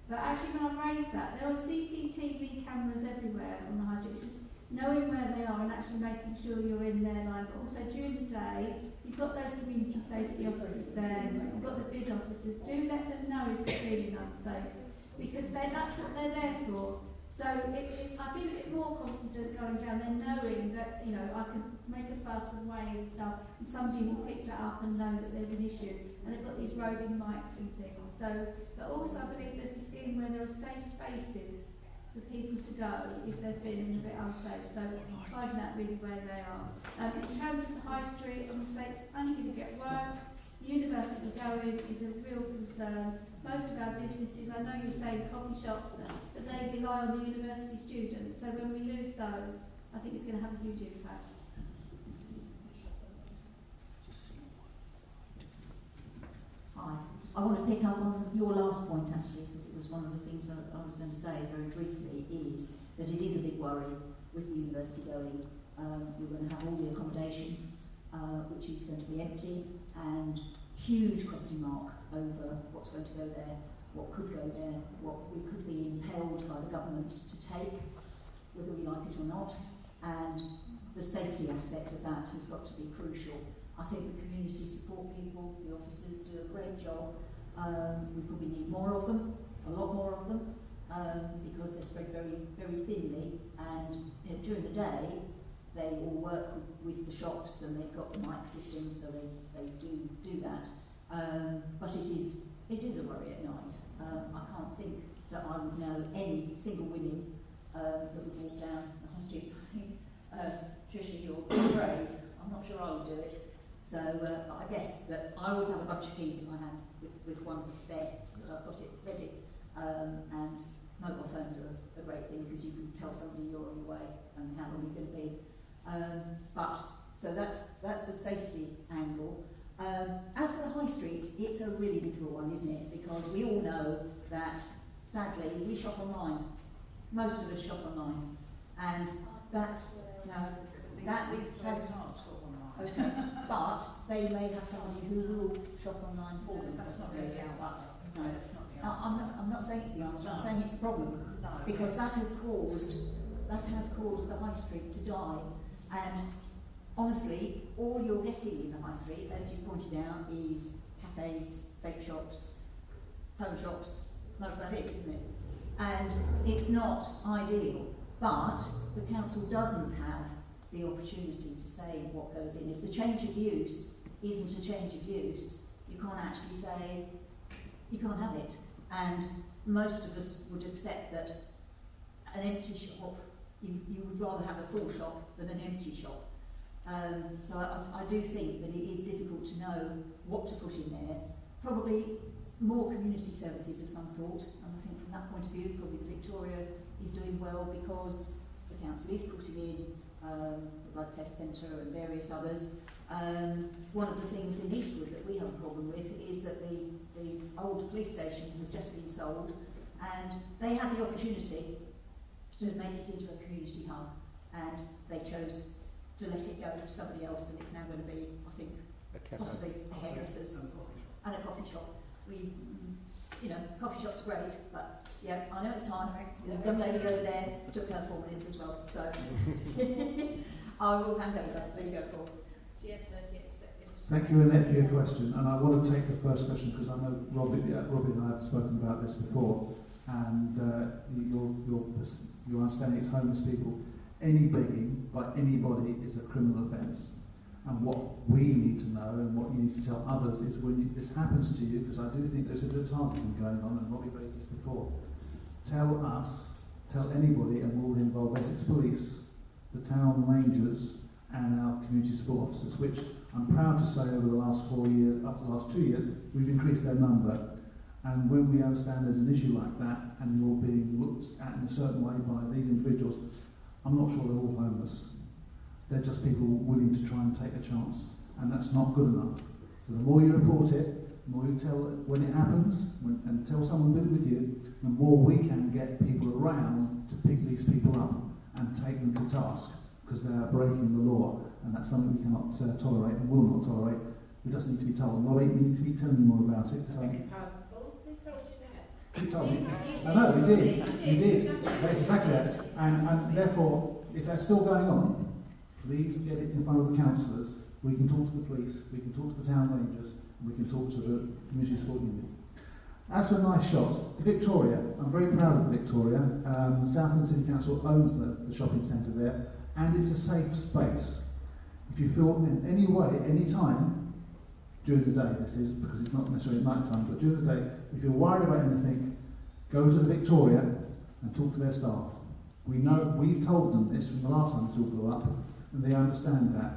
But actually, when I raised that, there are CCTV cameras everywhere on the high street. It's just knowing where they are and actually making sure you're in their line. But also during the day, you've got those community safety officers there, you've got the bid officers. Do let them know if you're feeling unsafe, because that's what they're there for. So I feel a bit more confident going down there knowing that, I can make a fuss and wave and stuff, and somebody will pick that up and know that there's an issue. And they've got these roving mics and things. So, but also I believe there's a scheme where there are safe spaces for people to go if they're feeling a bit unsafe. So finding out really where they are. In terms of the high street, I'm going to say it's only going to get worse. University going is a real concern. Most of our businesses, I know you're saying coffee shops, but they rely on the university students. So when we lose those, I think it's going to have a huge impact. Hi. I want to pick up on your last point actually, because it was one of the things that I was going to say very briefly, is that it is a big worry with the university going. We're going to have all the accommodation, which is going to be empty, and huge question mark over what's going to go there, what could go there, what we could be impelled by the government to take, whether we like it or not, and the safety aspect of that has got to be crucial. I think the community support people, the officers, do a great job. We probably need more of them, a lot more of them, because they're spread very, very thinly, and during the day they all work with the shops and they've got the mic system, so they do that. But it is a worry at night. I can't think that I would know any single women that would walk down the high streets. I think, Tricia, you're brave. I'm not sure I would do it. So I guess that I always have a bunch of keys in my hand with one there, so that I've got it ready. And mobile phones are a great thing because you can tell somebody you're on your way and how long you're going to be. So that's the safety angle. As for the high street, it's a really difficult one, isn't it? Because we all know that, sadly, we shop online. Most of us shop online. And that has... Okay, but they may have somebody who will shop online for them. That's not really the answer. No, that's not the answer. I'm not saying it's the answer. I'm saying it's the problem, because that has caused the high street to die. And honestly, all you're getting in the high street, as you pointed out, is cafes, vape shops, phone shops. That's about it, isn't it? And it's not ideal, but the council doesn't have the opportunity to say what goes in. If the change of use isn't a change of use, you can't actually say you can't have it. And most of us would accept that an empty shop, you would rather have a full shop than an empty shop. So I do think that it is difficult to know what to put in there. Probably more community services of some sort, and I think from that point of view, probably Victoria is doing well because the council is putting in the blood test centre and various others. One of the things in Eastwood that we have a problem with is that the old police station has just been sold, and they had the opportunity to make it into a community hub, and they chose to let it go to somebody else, and it's now going to be, I think, possibly a hairdresser's and a coffee shop. Coffee shop's great, but yeah, I know it's time. The young lady over there took her 4 minutes as well, so I will hand over. There you go, Paul. Thank you, Annette, for your question. And I want to take the first question because I know Robbie and I have spoken about this before, and your understanding is homeless people. Any begging by anybody is a criminal offence. And what we need to know and what you need to tell others is when this happens to you, because I do think there's a bit of targeting going on, and Robbie raised this before. Tell us, tell anybody, and we'll involve Essex Police, the town rangers, and our community support officers, which I'm proud to say over the last 4 years, after the last 2 years, we've increased their number. And when we understand there's an issue like that, and you're being looked at in a certain way by these individuals, I'm not sure they're all homeless. They're just people willing to try and take a chance, and that's not good enough. So the more you report it, the more you tell when it happens, and tell someone with you, the more we can get people around to pick these people up and take them to task, because they are breaking the law, and that's something we cannot tolerate and will not tolerate. We just need to be told. Robbie, we need to be telling you more about it. You told me. I know, we did. You did. That's exactly that. And therefore, if that's still going on, please get it in front of the councillors. We can talk to the police, we can talk to the town rangers, and we can talk to the community support unit. As for nice shops, Victoria, I'm very proud of Victoria. The Southend City Council owns the shopping centre there, and it's a safe space. If you feel in any way, any time, during the day this is, because it's not necessarily night time, but during the day, if you're worried about anything, go to the Victoria and talk to their staff. We know, we've told them this from the last time this all blew up, and they understand that.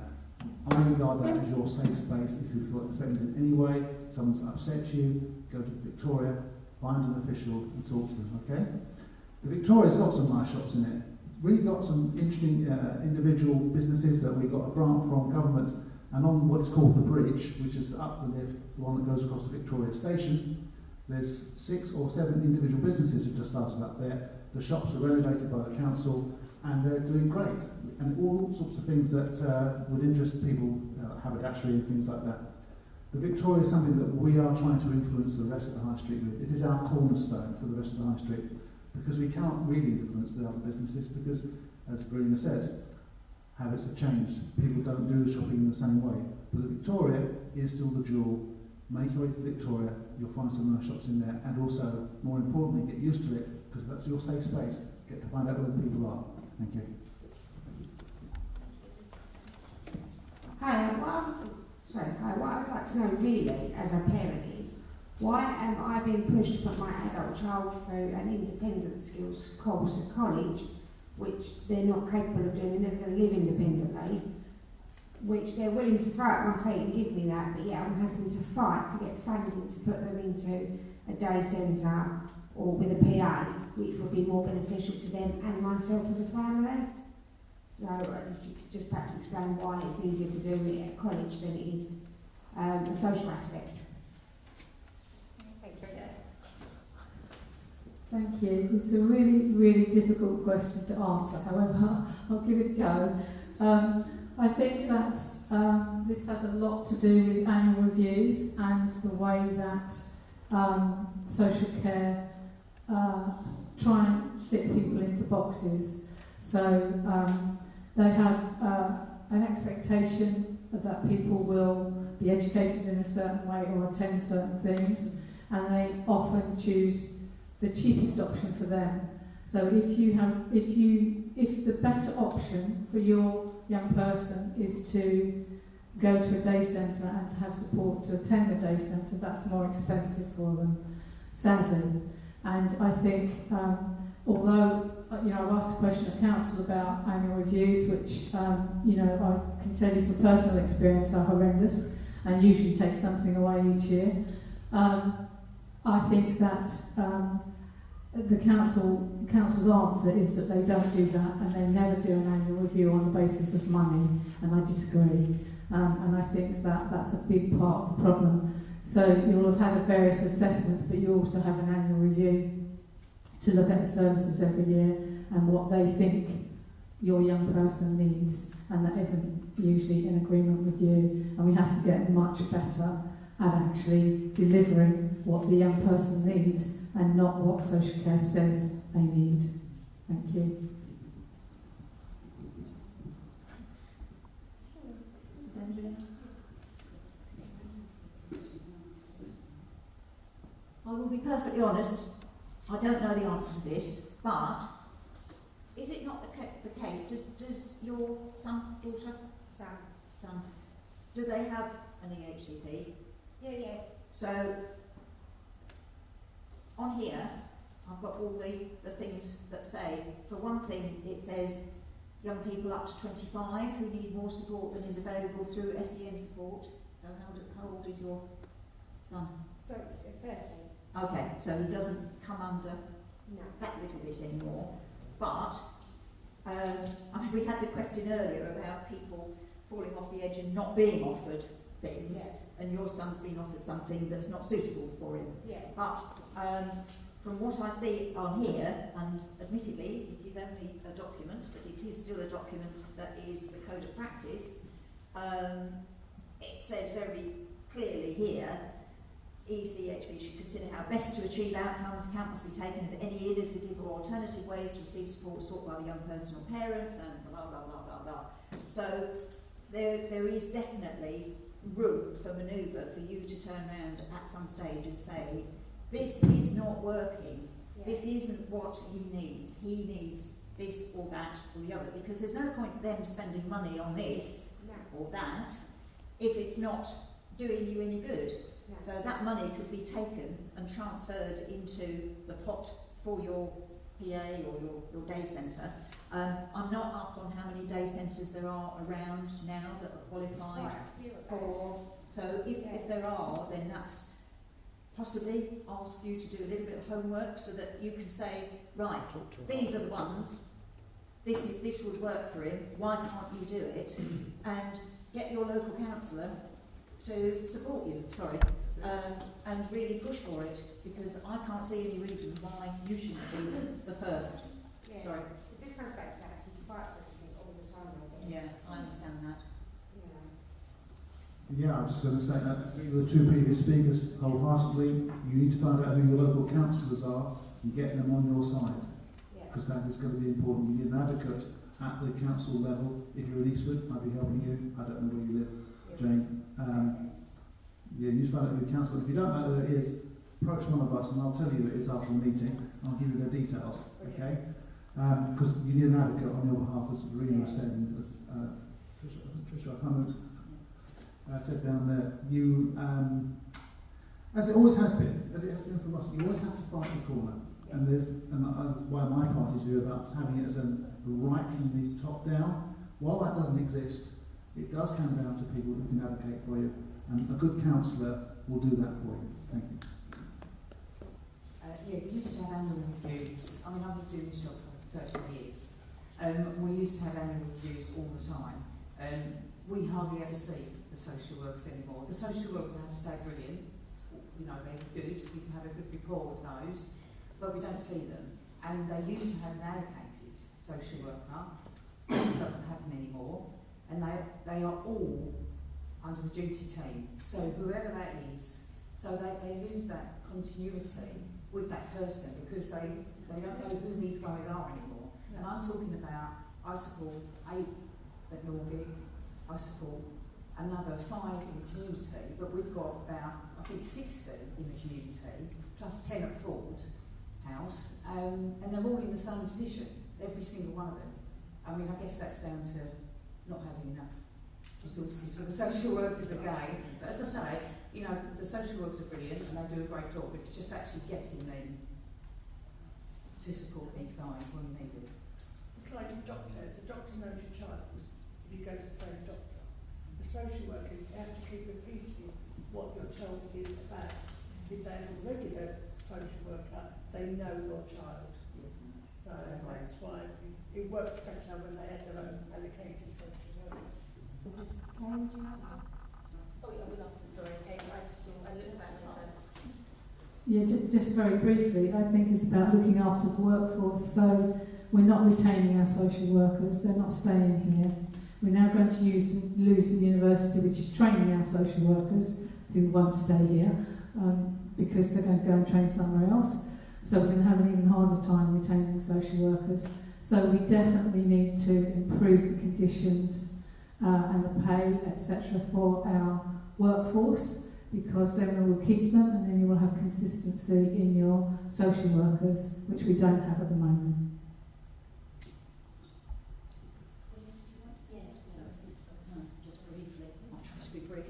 I regard that as your safe space. If you feel threatened in any way, someone's upset you, go to the Victoria, find an official and talk to them, okay? The Victoria's got some nice shops in it. It's really got some interesting individual businesses that we got a grant from government, and on what is called the bridge, which is up the lift, the one that goes across the Victoria station, there's 6 or 7 individual businesses who've just started up there. The shops are renovated by the council, and they're doing great. And all sorts of things that would interest people, haberdashery and things like that. The Victoria is something that we are trying to influence the rest of the high street with. It is our cornerstone for the rest of the high street, because we can't really influence the other businesses because, as Verena says, habits have changed. People don't do the shopping in the same way. But the Victoria is still the jewel. Make your way to Victoria, you'll find some nice shops in there, and also, more importantly, get used to it, because that's your safe space. Get to find out where the people are. Thank you. Hi, what I'd like to know really as a parent is, why am I being pushed to put my adult child through an independent skills course at college, which they're not capable of doing, they're never going to live independently, which they're willing to throw at my feet and give me that, but yeah, I'm having to fight to get funding to put them into a day centre or with a PA, which would be more beneficial to them and myself as a family. So if you could just perhaps explain why it's easier to do it at college than it is a social aspect. Thank you. Thank you. It's a really, really difficult question to answer. However, I'll give it a go. I think that this has a lot to do with annual reviews and the way that social care try and fit people into boxes. So they have an expectation that people will be educated in a certain way or attend certain things, and they often choose the cheapest option for them. So if the better option for your young person is to go to a day centre and to have support to attend the day centre, that's more expensive for them, sadly. And I think, although I've asked a question at council about annual reviews, which I can tell you from personal experience are horrendous and usually take something away each year. I think that the council's answer is that they don't do that, and they never do an annual review on the basis of money, and I disagree. And I think that that's a big part of the problem. So you'll have had various assessments, but you also have an annual review to look at the services every year and what they think your young person needs, and that isn't usually in agreement with you. And we have to get much better at actually delivering what the young person needs and not what social care says they need. Thank you. Does anybody else? I will be perfectly honest, I don't know the answer to this, but is it not the case, does your daughter, son, do they have an EHCP? Yeah. So, on here, I've got all the things that say, for one thing, it says young people up to 25 who need more support than is available through SEN support. So how old is your son? 30. Okay, so he doesn't come under that little bit anymore. But, we had the question earlier about people falling off the edge and not being offered things, and your son's been offered something that's not suitable for him. Yeah. But from what I see on here, and admittedly it is only a document, but it is still a document that is the code of practice, it says very clearly here, ECHB should consider how best to achieve outcomes. Account must be taken of any innovative or alternative ways to receive support sought by the young person or parents, and blah blah blah blah blah. So there is definitely room for manoeuvre for you to turn around at some stage and say, this is not working, this isn't what he needs this or that or the other, because there's no point them spending money on this or that if it's not doing you any good. So that money could be taken and transferred into the pot for your PA or your day centre. I'm not up on how many day centres there are around now that are qualified for. So if there are, then that's possibly ask you to do a little bit of homework so that you can say, right, these are the ones, this would work for him, why can't you do it? And get your local councillor to support you, and really push for it, because I can't see any reason why you shouldn't be the first. It just comes back to that, it's fight for everything all the time, I guess. Yeah, I understand that. Yeah, I'm just going to say that the two previous speakers wholeheartedly, you need to find out who your local councillors are and get them on your side, because that is going to be important. You need an advocate at the council level. If you're in Eastwood, I'll be helping you. I don't know where you live, Jane. You need to find out who your councillor. If you don't know who it is, approach one of us and I'll tell you who it is after the meeting. I'll give you their details, okay? Because you need an advocate on your behalf, as Verena said, and as Tricia, I can't remember. Said down there, you, as it always has been, for us, you always have to fight the corner. And why my party's view about having it as a right from the top down, while that doesn't exist, it does come down to people who can advocate for you, and a good counsellor will do that for you. Thank you. We used to have annual reviews. I mean, I've been doing this job for 30 years. We used to have annual reviews all the time. We hardly ever see the social workers anymore. The social workers, I have to say, are brilliant. You know, they're good. We can have a good rapport with those, but we don't see them. And they used to have an allocated social worker. It doesn't happen anymore. and they are all under the duty team. So whoever that is, so they lose that continuity with that person because they don't know who these guys are anymore. And I'm talking about, I support 8 at Norvic, I support another 5 in the community, but we've got about, I think, 60 in the community, plus 10 at Ford House, and they're all in the same position, every single one of them. I mean, I guess that's down to not having enough resources for the social workers again. But as I say, you know, the social workers are brilliant and they do a great job, but it's just actually getting them to support these guys when needed. It's like a doctor. The doctor knows your child if you go to the same doctor. The social workers have to keep repeating what your child is about. If they have a regular social worker, they know your child. So that's why it worked better when they had their own allocated social workers. Yeah, just very briefly, I think it's about looking after the workforce. So we're not retaining our social workers, they're not staying here. We're now going to lose the university, which is training our social workers who won't stay here because they're going to go and train somewhere else. So we're going to have an even harder time retaining social workers. So we definitely need to improve the conditions and the pay, etc. for our workforce, because then we will keep them and then you will have consistency in your social workers, which we don't have at the moment. Just briefly, I'll try to be brief.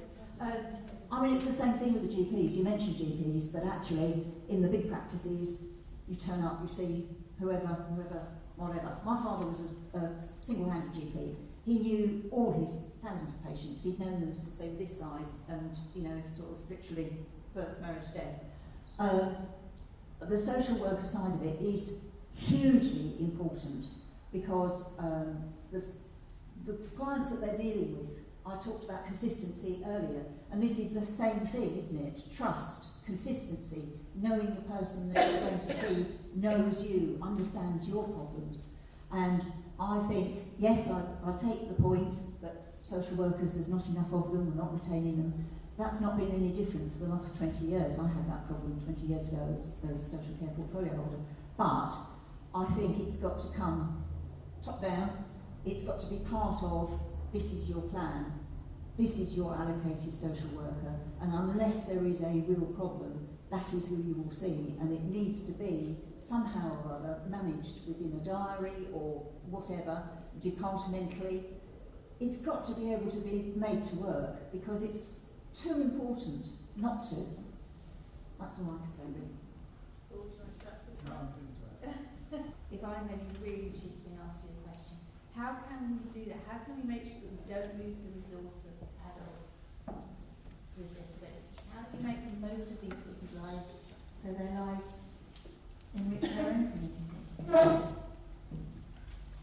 I mean, it's the same thing with the GPs. You mentioned GPs, but actually, in the big practices, you turn up, you see whoever, whatever. My father was a single-handed GP. He knew all his thousands of patients. He'd known them since they were this size, and you know, sort of literally birth, marriage, death. The social worker side of it is hugely important because the clients that they're dealing with, I talked about consistency earlier, and this is the same thing, isn't it? Trust, consistency, knowing the person that you're going to see knows you, understands your problems. And I think, yes, I take the point that social workers, there's not enough of them, we're not retaining them. That's not been any different for the last 20 years. I had that problem 20 years ago as social care portfolio holder. But I think it's got to come top down. It's got to be part of, this is your plan, this is your allocated social worker, and unless there is a real problem, that is who you will see, and it needs to be somehow or other managed within a diary or whatever, departmentally. It's got to be able to be made to work because it's too important not to. That's all I can say, really. If I'm going to really cheekily ask you a question, how can we do that? How can we make sure that we don't lose the resource of adults with disabilities? How do we make the most of these people's lives so their lives enrich their own community?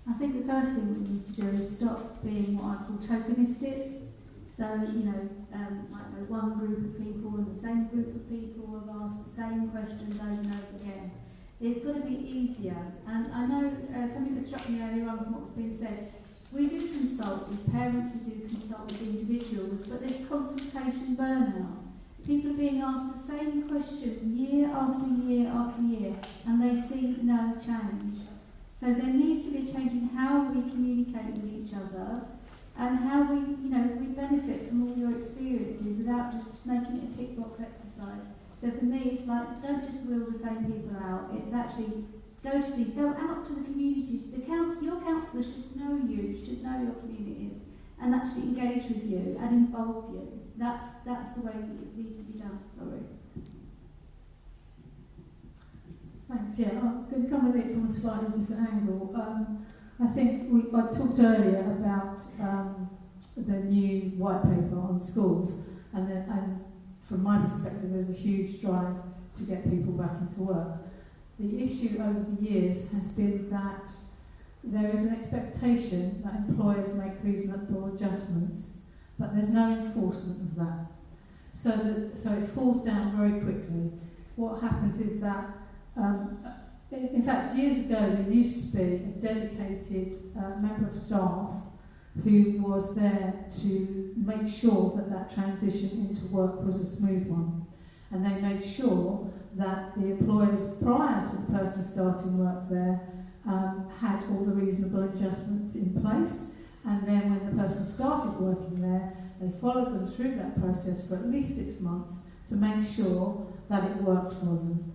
I think the first thing we need to do is stop being what I call tokenistic. So, you know, like one group of people and the same group of people have asked the same questions over and over again. It's got to be easier. And I know something that struck me earlier on from what was being said. We do consult with parents, we do consult with individuals, but there's consultation burnout. People are being asked the same question year after year after year, and they see no change. So there needs to be a change in how we communicate with each other and how we, you know, we benefit from all your experiences without just making it a tick box exercise. So for me, it's like, don't just wheel the same people out. It's actually go out to the communities. Your counsellor should know you, should know your communities, and actually engage with you and involve you. That's the way it needs to be done. Sorry. Thanks. Yeah, I'm going to come at it from a slightly different angle. I think I talked earlier about the new white paper on schools, and from my perspective, there's a huge drive to get people back into work. The issue over the years has been that there is an expectation that employers make reasonable adjustments, but there's no enforcement of that. So it falls down very quickly. What happens is that, in fact, years ago there used to be a dedicated member of staff who was there to make sure that that transition into work was a smooth one. And they made sure that the employers prior to the person starting work there had all the reasonable adjustments in place, and then when the person started working there, they followed them through that process for at least 6 months to make sure that it worked for them,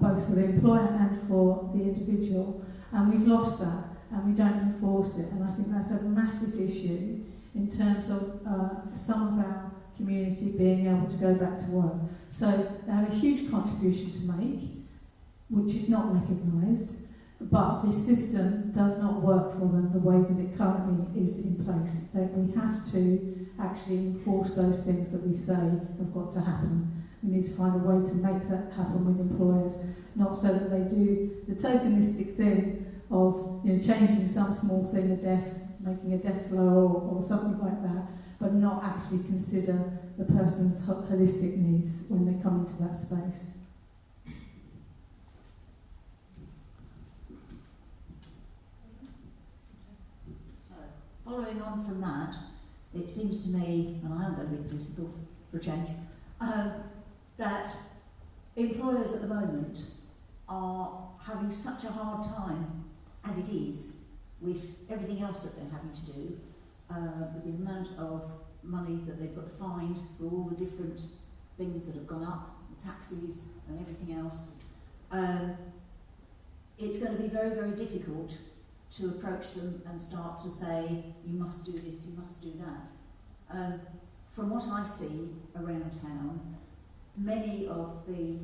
both for the employer and for the individual. And we've lost that, and we don't enforce it, and I think that's a massive issue in terms of some of our community being able to go back to work. So they have a huge contribution to make, which is not recognised, but this system does not work for them the way that it currently is in place. That we have to actually enforce those things that we say have got to happen. We need to find a way to make that happen with employers, not so that they do the tokenistic thing of, you know, changing some small thing, a desk, making a desk lower or something like that, but not actually consider the person's holistic needs when they come into that space. Following on from that, it seems to me, and I am going to be political for a change, that employers at the moment are having such a hard time, as it is, with everything else that they're having to do, with the amount of money that they've got to find for all the different things that have gone up, the taxis and everything else. It's going to be very, very difficult to approach them and start to say, you must do this, you must do that. From what I see around town, many of the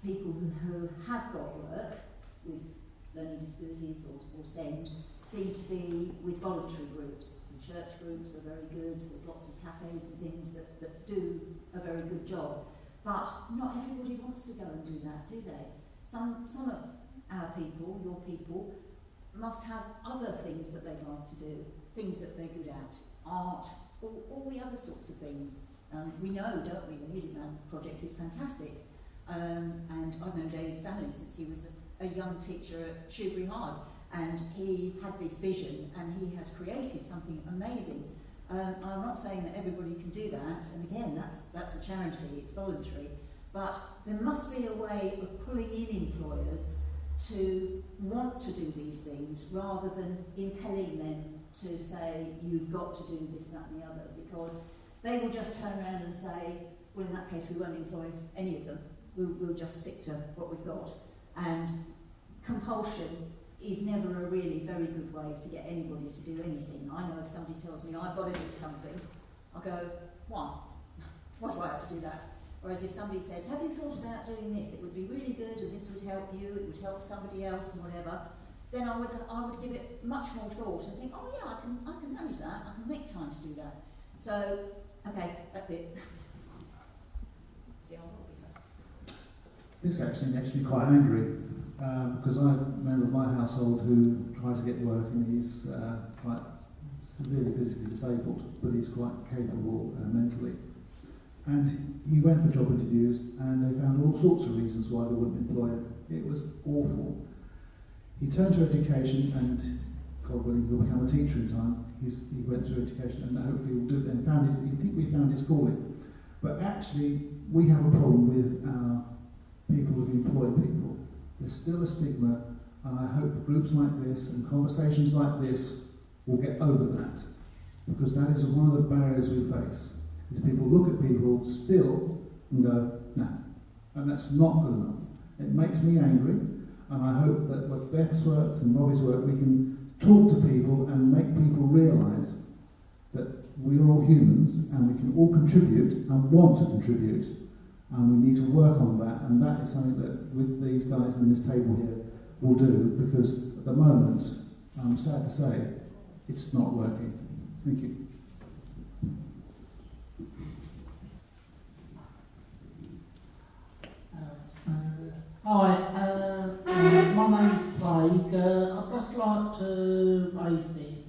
people who have got work with learning disabilities or SEND seem to be with voluntary groups. The church groups are very good, there's lots of cafes and things that do a very good job. But not everybody wants to go and do that, do they? Some of our people, your people, must have other things that they'd like to do, things that they're good at, art, all the other sorts of things. We know, don't we, the Music Man project is fantastic. And I've known David Stanley since he was a young teacher at Shoebury High, and he had this vision and he has created something amazing. I'm not saying that everybody can do that, and again, that's a charity, it's voluntary, but there must be a way of pulling in employers to want to do these things rather than impelling them to say, you've got to do this, that and the other, because they will just turn around and say, well, in that case we won't employ any of them, we'll just stick to what we've got. And compulsion is never a really very good way to get anybody to do anything. I know if somebody tells me I've got to do something, I'll go, why? Why do I have to do that? Whereas if somebody says, have you thought about doing this? It would be really good and this would help you, it would help somebody else and whatever, then I would give it much more thought and think, oh yeah, I can manage that, I can make time to do that. So, okay, that's it. See, I'll This actually makes me quite angry, because I remember my household who tried to get work, and he's quite severely physically disabled, but he's quite capable mentally. And he went for job interviews, and they found all sorts of reasons why they wouldn't employ him. It was awful. He turned to education, and God willing, he'll become a teacher in time. He went through education, and hopefully he'll do it. And I think we found his calling. But actually, we have a problem with our people who employ people. There's still a stigma, and I hope groups like this and conversations like this will get over that, because that is one of the barriers we face. Is people look at people still and go, no, and that's not good enough. It makes me angry, and I hope that with Beth's work and Robbie's work, we can talk to people and make people realise that we are all humans and we can all contribute and want to contribute, and we need to work on that, and that is something that with these guys in this table here will do, because at the moment, I'm sad to say, it's not working. Thank you. Hi, my name's Craig. I'd just like to raise this.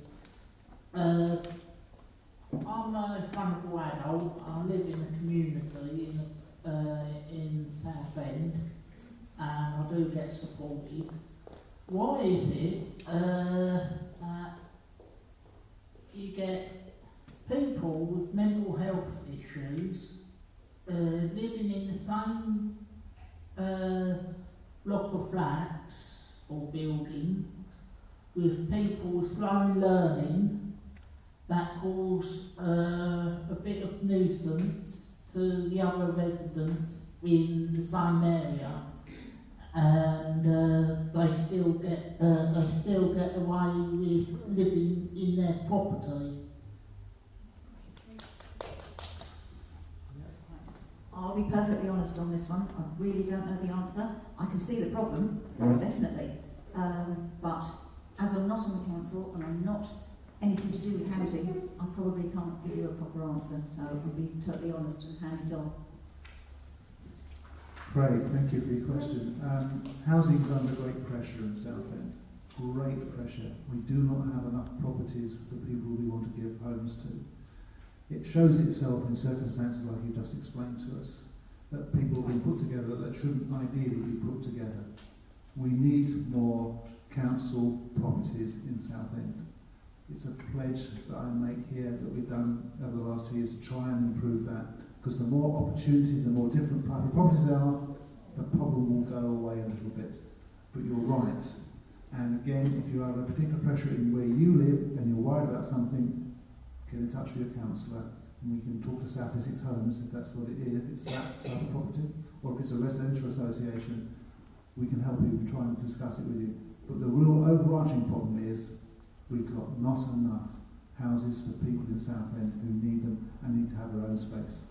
I'm a vulnerable adult. I live in a community in Southend, and I do get supported. Why is it that you get people with mental health issues living in the same block of flats or buildings with people with slow learning that cause a bit of nuisance to the other residents in the same area, and they still get away with living in their property. I'll be perfectly honest on this one. I really don't know the answer. I can see the problem, definitely. But as I'm not on the council and I'm not anything to do with housing, I probably can't give you a proper answer. So I'll be totally honest and hand it on. Craig, thank you for your question. Housing is under great pressure in Southend. Great pressure. We do not have enough properties for the people we want to give homes to. It shows itself in circumstances like you just explained to us, that people have been put together that shouldn't ideally be put together. We need more council properties in Southend. It's a pledge that I make here that we've done over the last 2 years to try and improve that, because the more opportunities, the more different private properties there are, the problem will go away a little bit. But you're right. And again, if you have a particular pressure in where you live and you're worried about something, get in touch with your councillor and we can talk to South Essex Homes if that's what it is, if it's that type of property, or if it's a residential association, we can help you and try and discuss it with you. But the real overarching problem is we've got not enough houses for people in Southend who need them and need to have their own space.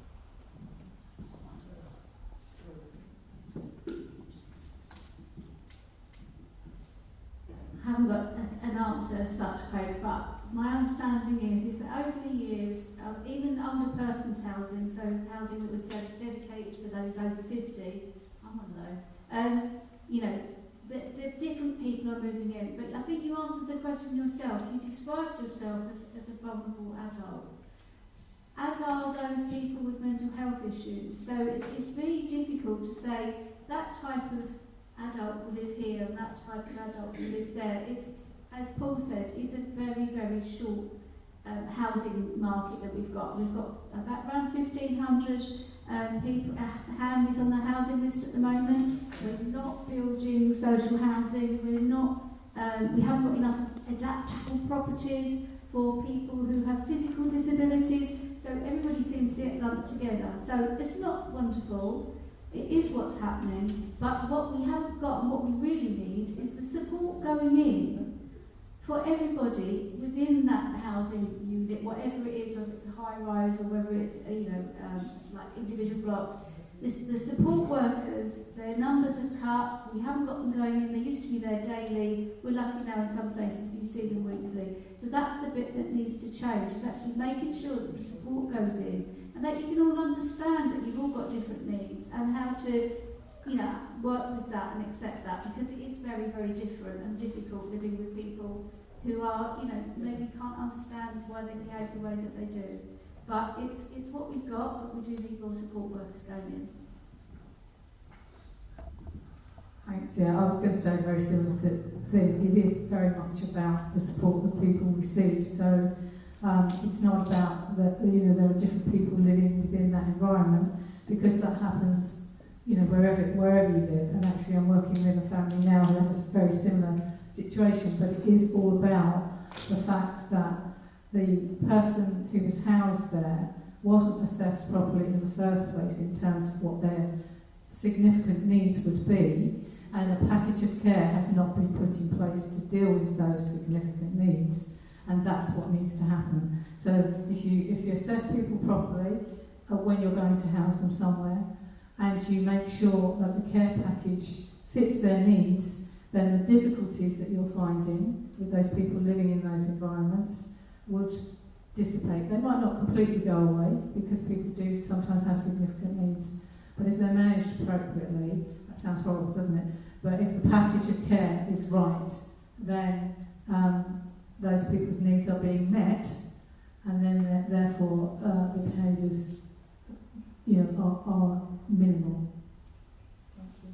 I haven't got an answer as such, Craig, but my understanding is that over the years, even under persons housing, so housing that was dedicated for those over 50, I'm one of those, you know, the different people are moving in. But I think you answered the question yourself. You described yourself as a vulnerable adult, as are those people with mental health issues. So it's really difficult to say that type of adult will live here and that type of adult will live there. It's, as Paul said, it's a very, very short housing market that we've got. We've got about around 1,500 people, families on the housing list at the moment. We're not building social housing. We're not. We haven't got enough adaptable properties for people who have physical disabilities. So everybody seems to get lumped together. So it's not wonderful. It is what's happening, but what we haven't got and what we really need is the support going in for everybody within that housing unit, whatever it is, whether it's a high rise or whether it's, like individual blocks. The support workers, their numbers have cut, we haven't got them going in, they used to be there daily, we're lucky now in some places you see them weekly. So that's the bit that needs to change, is actually making sure that the support goes in and that you can all understand that you've all got different needs and how to, work with that and accept that, because it is very, very different and difficult living with people who are, maybe can't understand why they behave the way that they do. But it's what we've got, but we do need more support workers going in. Thanks, yeah, I was going to say a very similar thing. It is very much about the support that people receive. So it's not about that, there are different people living within that environment, because that happens, wherever you live. And actually I'm working with a family now who have a very similar situation, but it is all about the fact that the person who was housed there wasn't assessed properly in the first place in terms of what their significant needs would be, and a package of care has not been put in place to deal with those significant needs, and that's what needs to happen. So if you assess people properly when you're going to house them somewhere, and you make sure that the care package fits their needs, then the difficulties that you're finding with those people living in those environments would dissipate. They might not completely go away, because people do sometimes have significant needs, but if they're managed appropriately, that sounds horrible, doesn't it? But if the package of care is right, then those people's needs are being met, and then therefore the behaviours, are minimal. Thank you.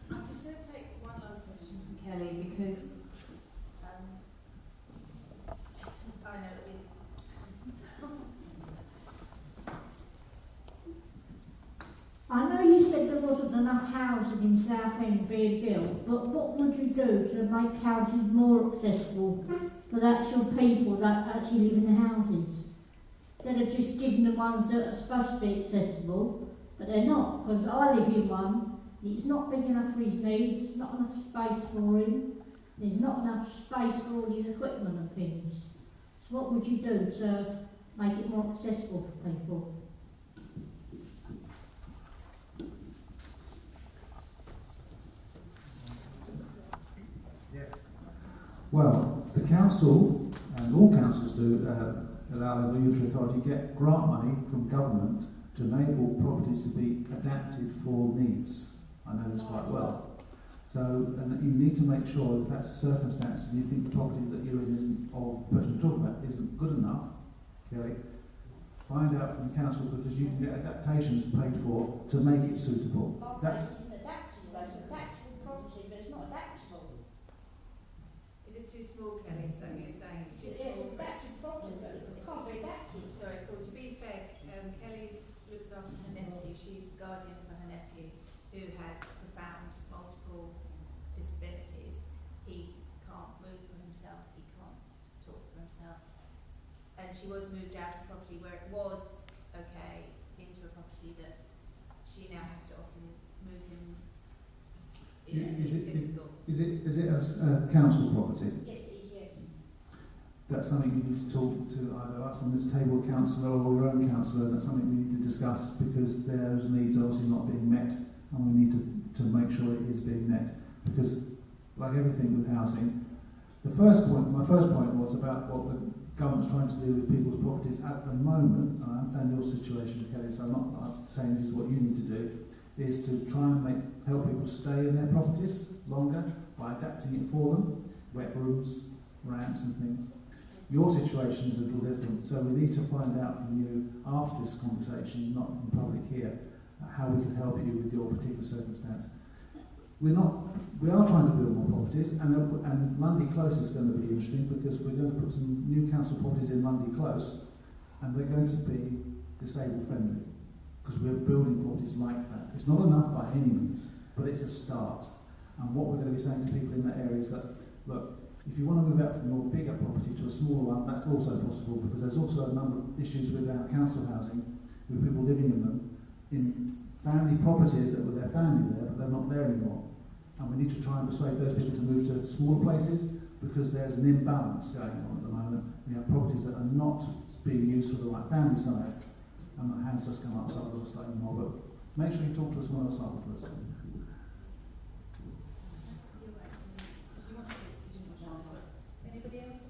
I'm just going to take one last question from Kelly, because wasn't enough housing in Southend being built, but what would you do to make houses more accessible for the actual people that actually live in the houses? Instead of just giving the ones that are supposed to be accessible, but they're not, because I live in one, it's not big enough for his needs, not enough space for him, there's not enough space for all his equipment and things. So what would you do to make it more accessible for people? Well, the council, and all councils do, allow the Regulatory Authority to get grant money from government to enable properties to be adapted for needs. I know this quite well. So, and you need to make sure if that's the circumstance and you think the property that you're in isn't, or the person you're talking about isn't good enough, okay, find out from the council, because you can get adaptations paid for to make it suitable. That's adaptable, it's adaptable property, but it's not adaptable. Is it too small, Kelly? So you're saying it's too It's small? adapted property, but it can't be adapted. Sorry, Paul, to be fair, Kelly looks after her nephew. She's the guardian for her nephew, who has profound multiple disabilities. He can't move for himself, he can't talk for himself. And she was moved out of property where it was okay into a property that she now has to often move him. Is it a council property? Yes, it is, yes. That's something you need to talk to either us on this table councillor or your own councillor. That's something we need to discuss, because those needs are obviously not being met, and we need to make sure it is being met. Because, like everything with housing, my first point was about what the government's trying to do with people's properties at the moment. And I understand your situation, Kelly, so I'm not saying this is what you need to do, is to try and help people stay in their properties longer by adapting it for them, wet rooms, ramps and things. Your situation is a little different, so we need to find out from you after this conversation, not in public here, how we can help you with your particular circumstance. We are trying to build more properties, and Lundy Close is going to be interesting, because we're going to put some new council properties in Lundy Close, and they're going to be disabled friendly, because we're building properties like that. It's not enough by any means, but it's a start. And what we're going to be saying to people in that area is that, look, if you want to move out from a bigger property to a smaller one, that's also possible, because there's also a number of issues with our council housing, with people living in them, in family properties that were their family there, but they're not there anymore. And we need to try and persuade those people to move to smaller places, because there's an imbalance going on at the moment. We have properties that are not being used for the right family size, and the hands just come up, so I've got to start anymore. But make sure you talk to us one of us afterwards. Anybody else?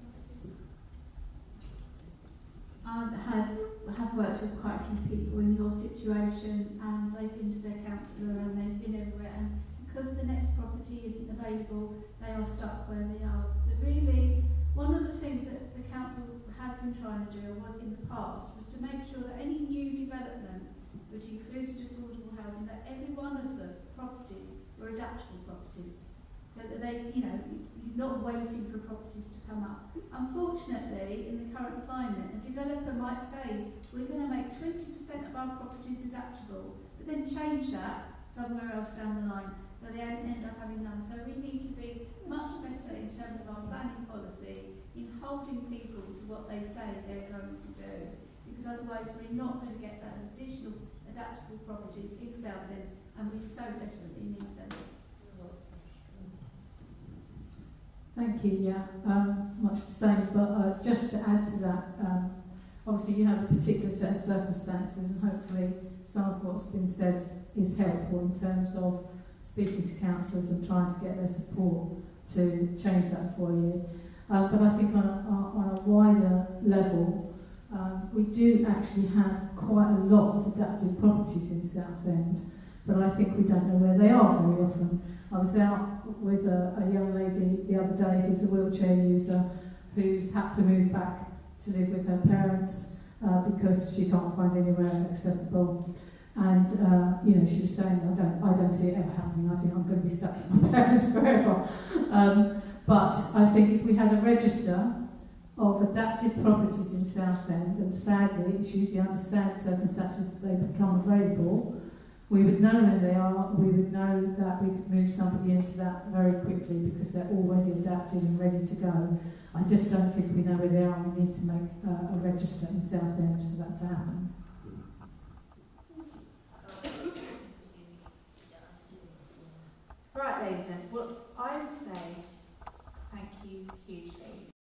I have worked with quite a few people in your situation, and they've been to their counsellor and they've been everywhere, and because the next property isn't available, they are stuck where they are. But really, one of the things that the council has been trying to do in the past was to make sure that any new development, which included affordable housing, that every one of the properties were adaptable properties, so that they, you're not waiting for properties to come up. Unfortunately, in the current climate, a developer might say, we're going to make 20% of our properties adaptable, but then change that somewhere else down the line, so they end up having none. So we need to be much better in terms of our planning policy, in holding people to what they say they're going to do, because otherwise we're not going to get those additional adaptable properties in Southend, and we so desperately need them. Thank you, much the same, but just to add to that, obviously you have a particular set of circumstances, and hopefully some of what's been said is helpful in terms of speaking to councillors and trying to get their support to change that for you. But I think on a wider level, we do actually have quite a lot of adapted properties in Southend, but I think we don't know where they are very often. I was out with a young lady the other day who's a wheelchair user, who's had to move back to live with her parents because she can't find anywhere accessible. And she was saying, I don't see it ever happening. I think I'm going to be stuck with my parents forever. But I think if we had a register of adapted properties in Southend, and sadly it's usually under sad circumstances that they become available, We would know when they are, we would know that we could move somebody into that very quickly because they're already adapted and ready to go. I just don't think we know where they are, and we need to make a register in Southend for that to happen. Right, ladies and gentlemen, well, I would say thank you hugely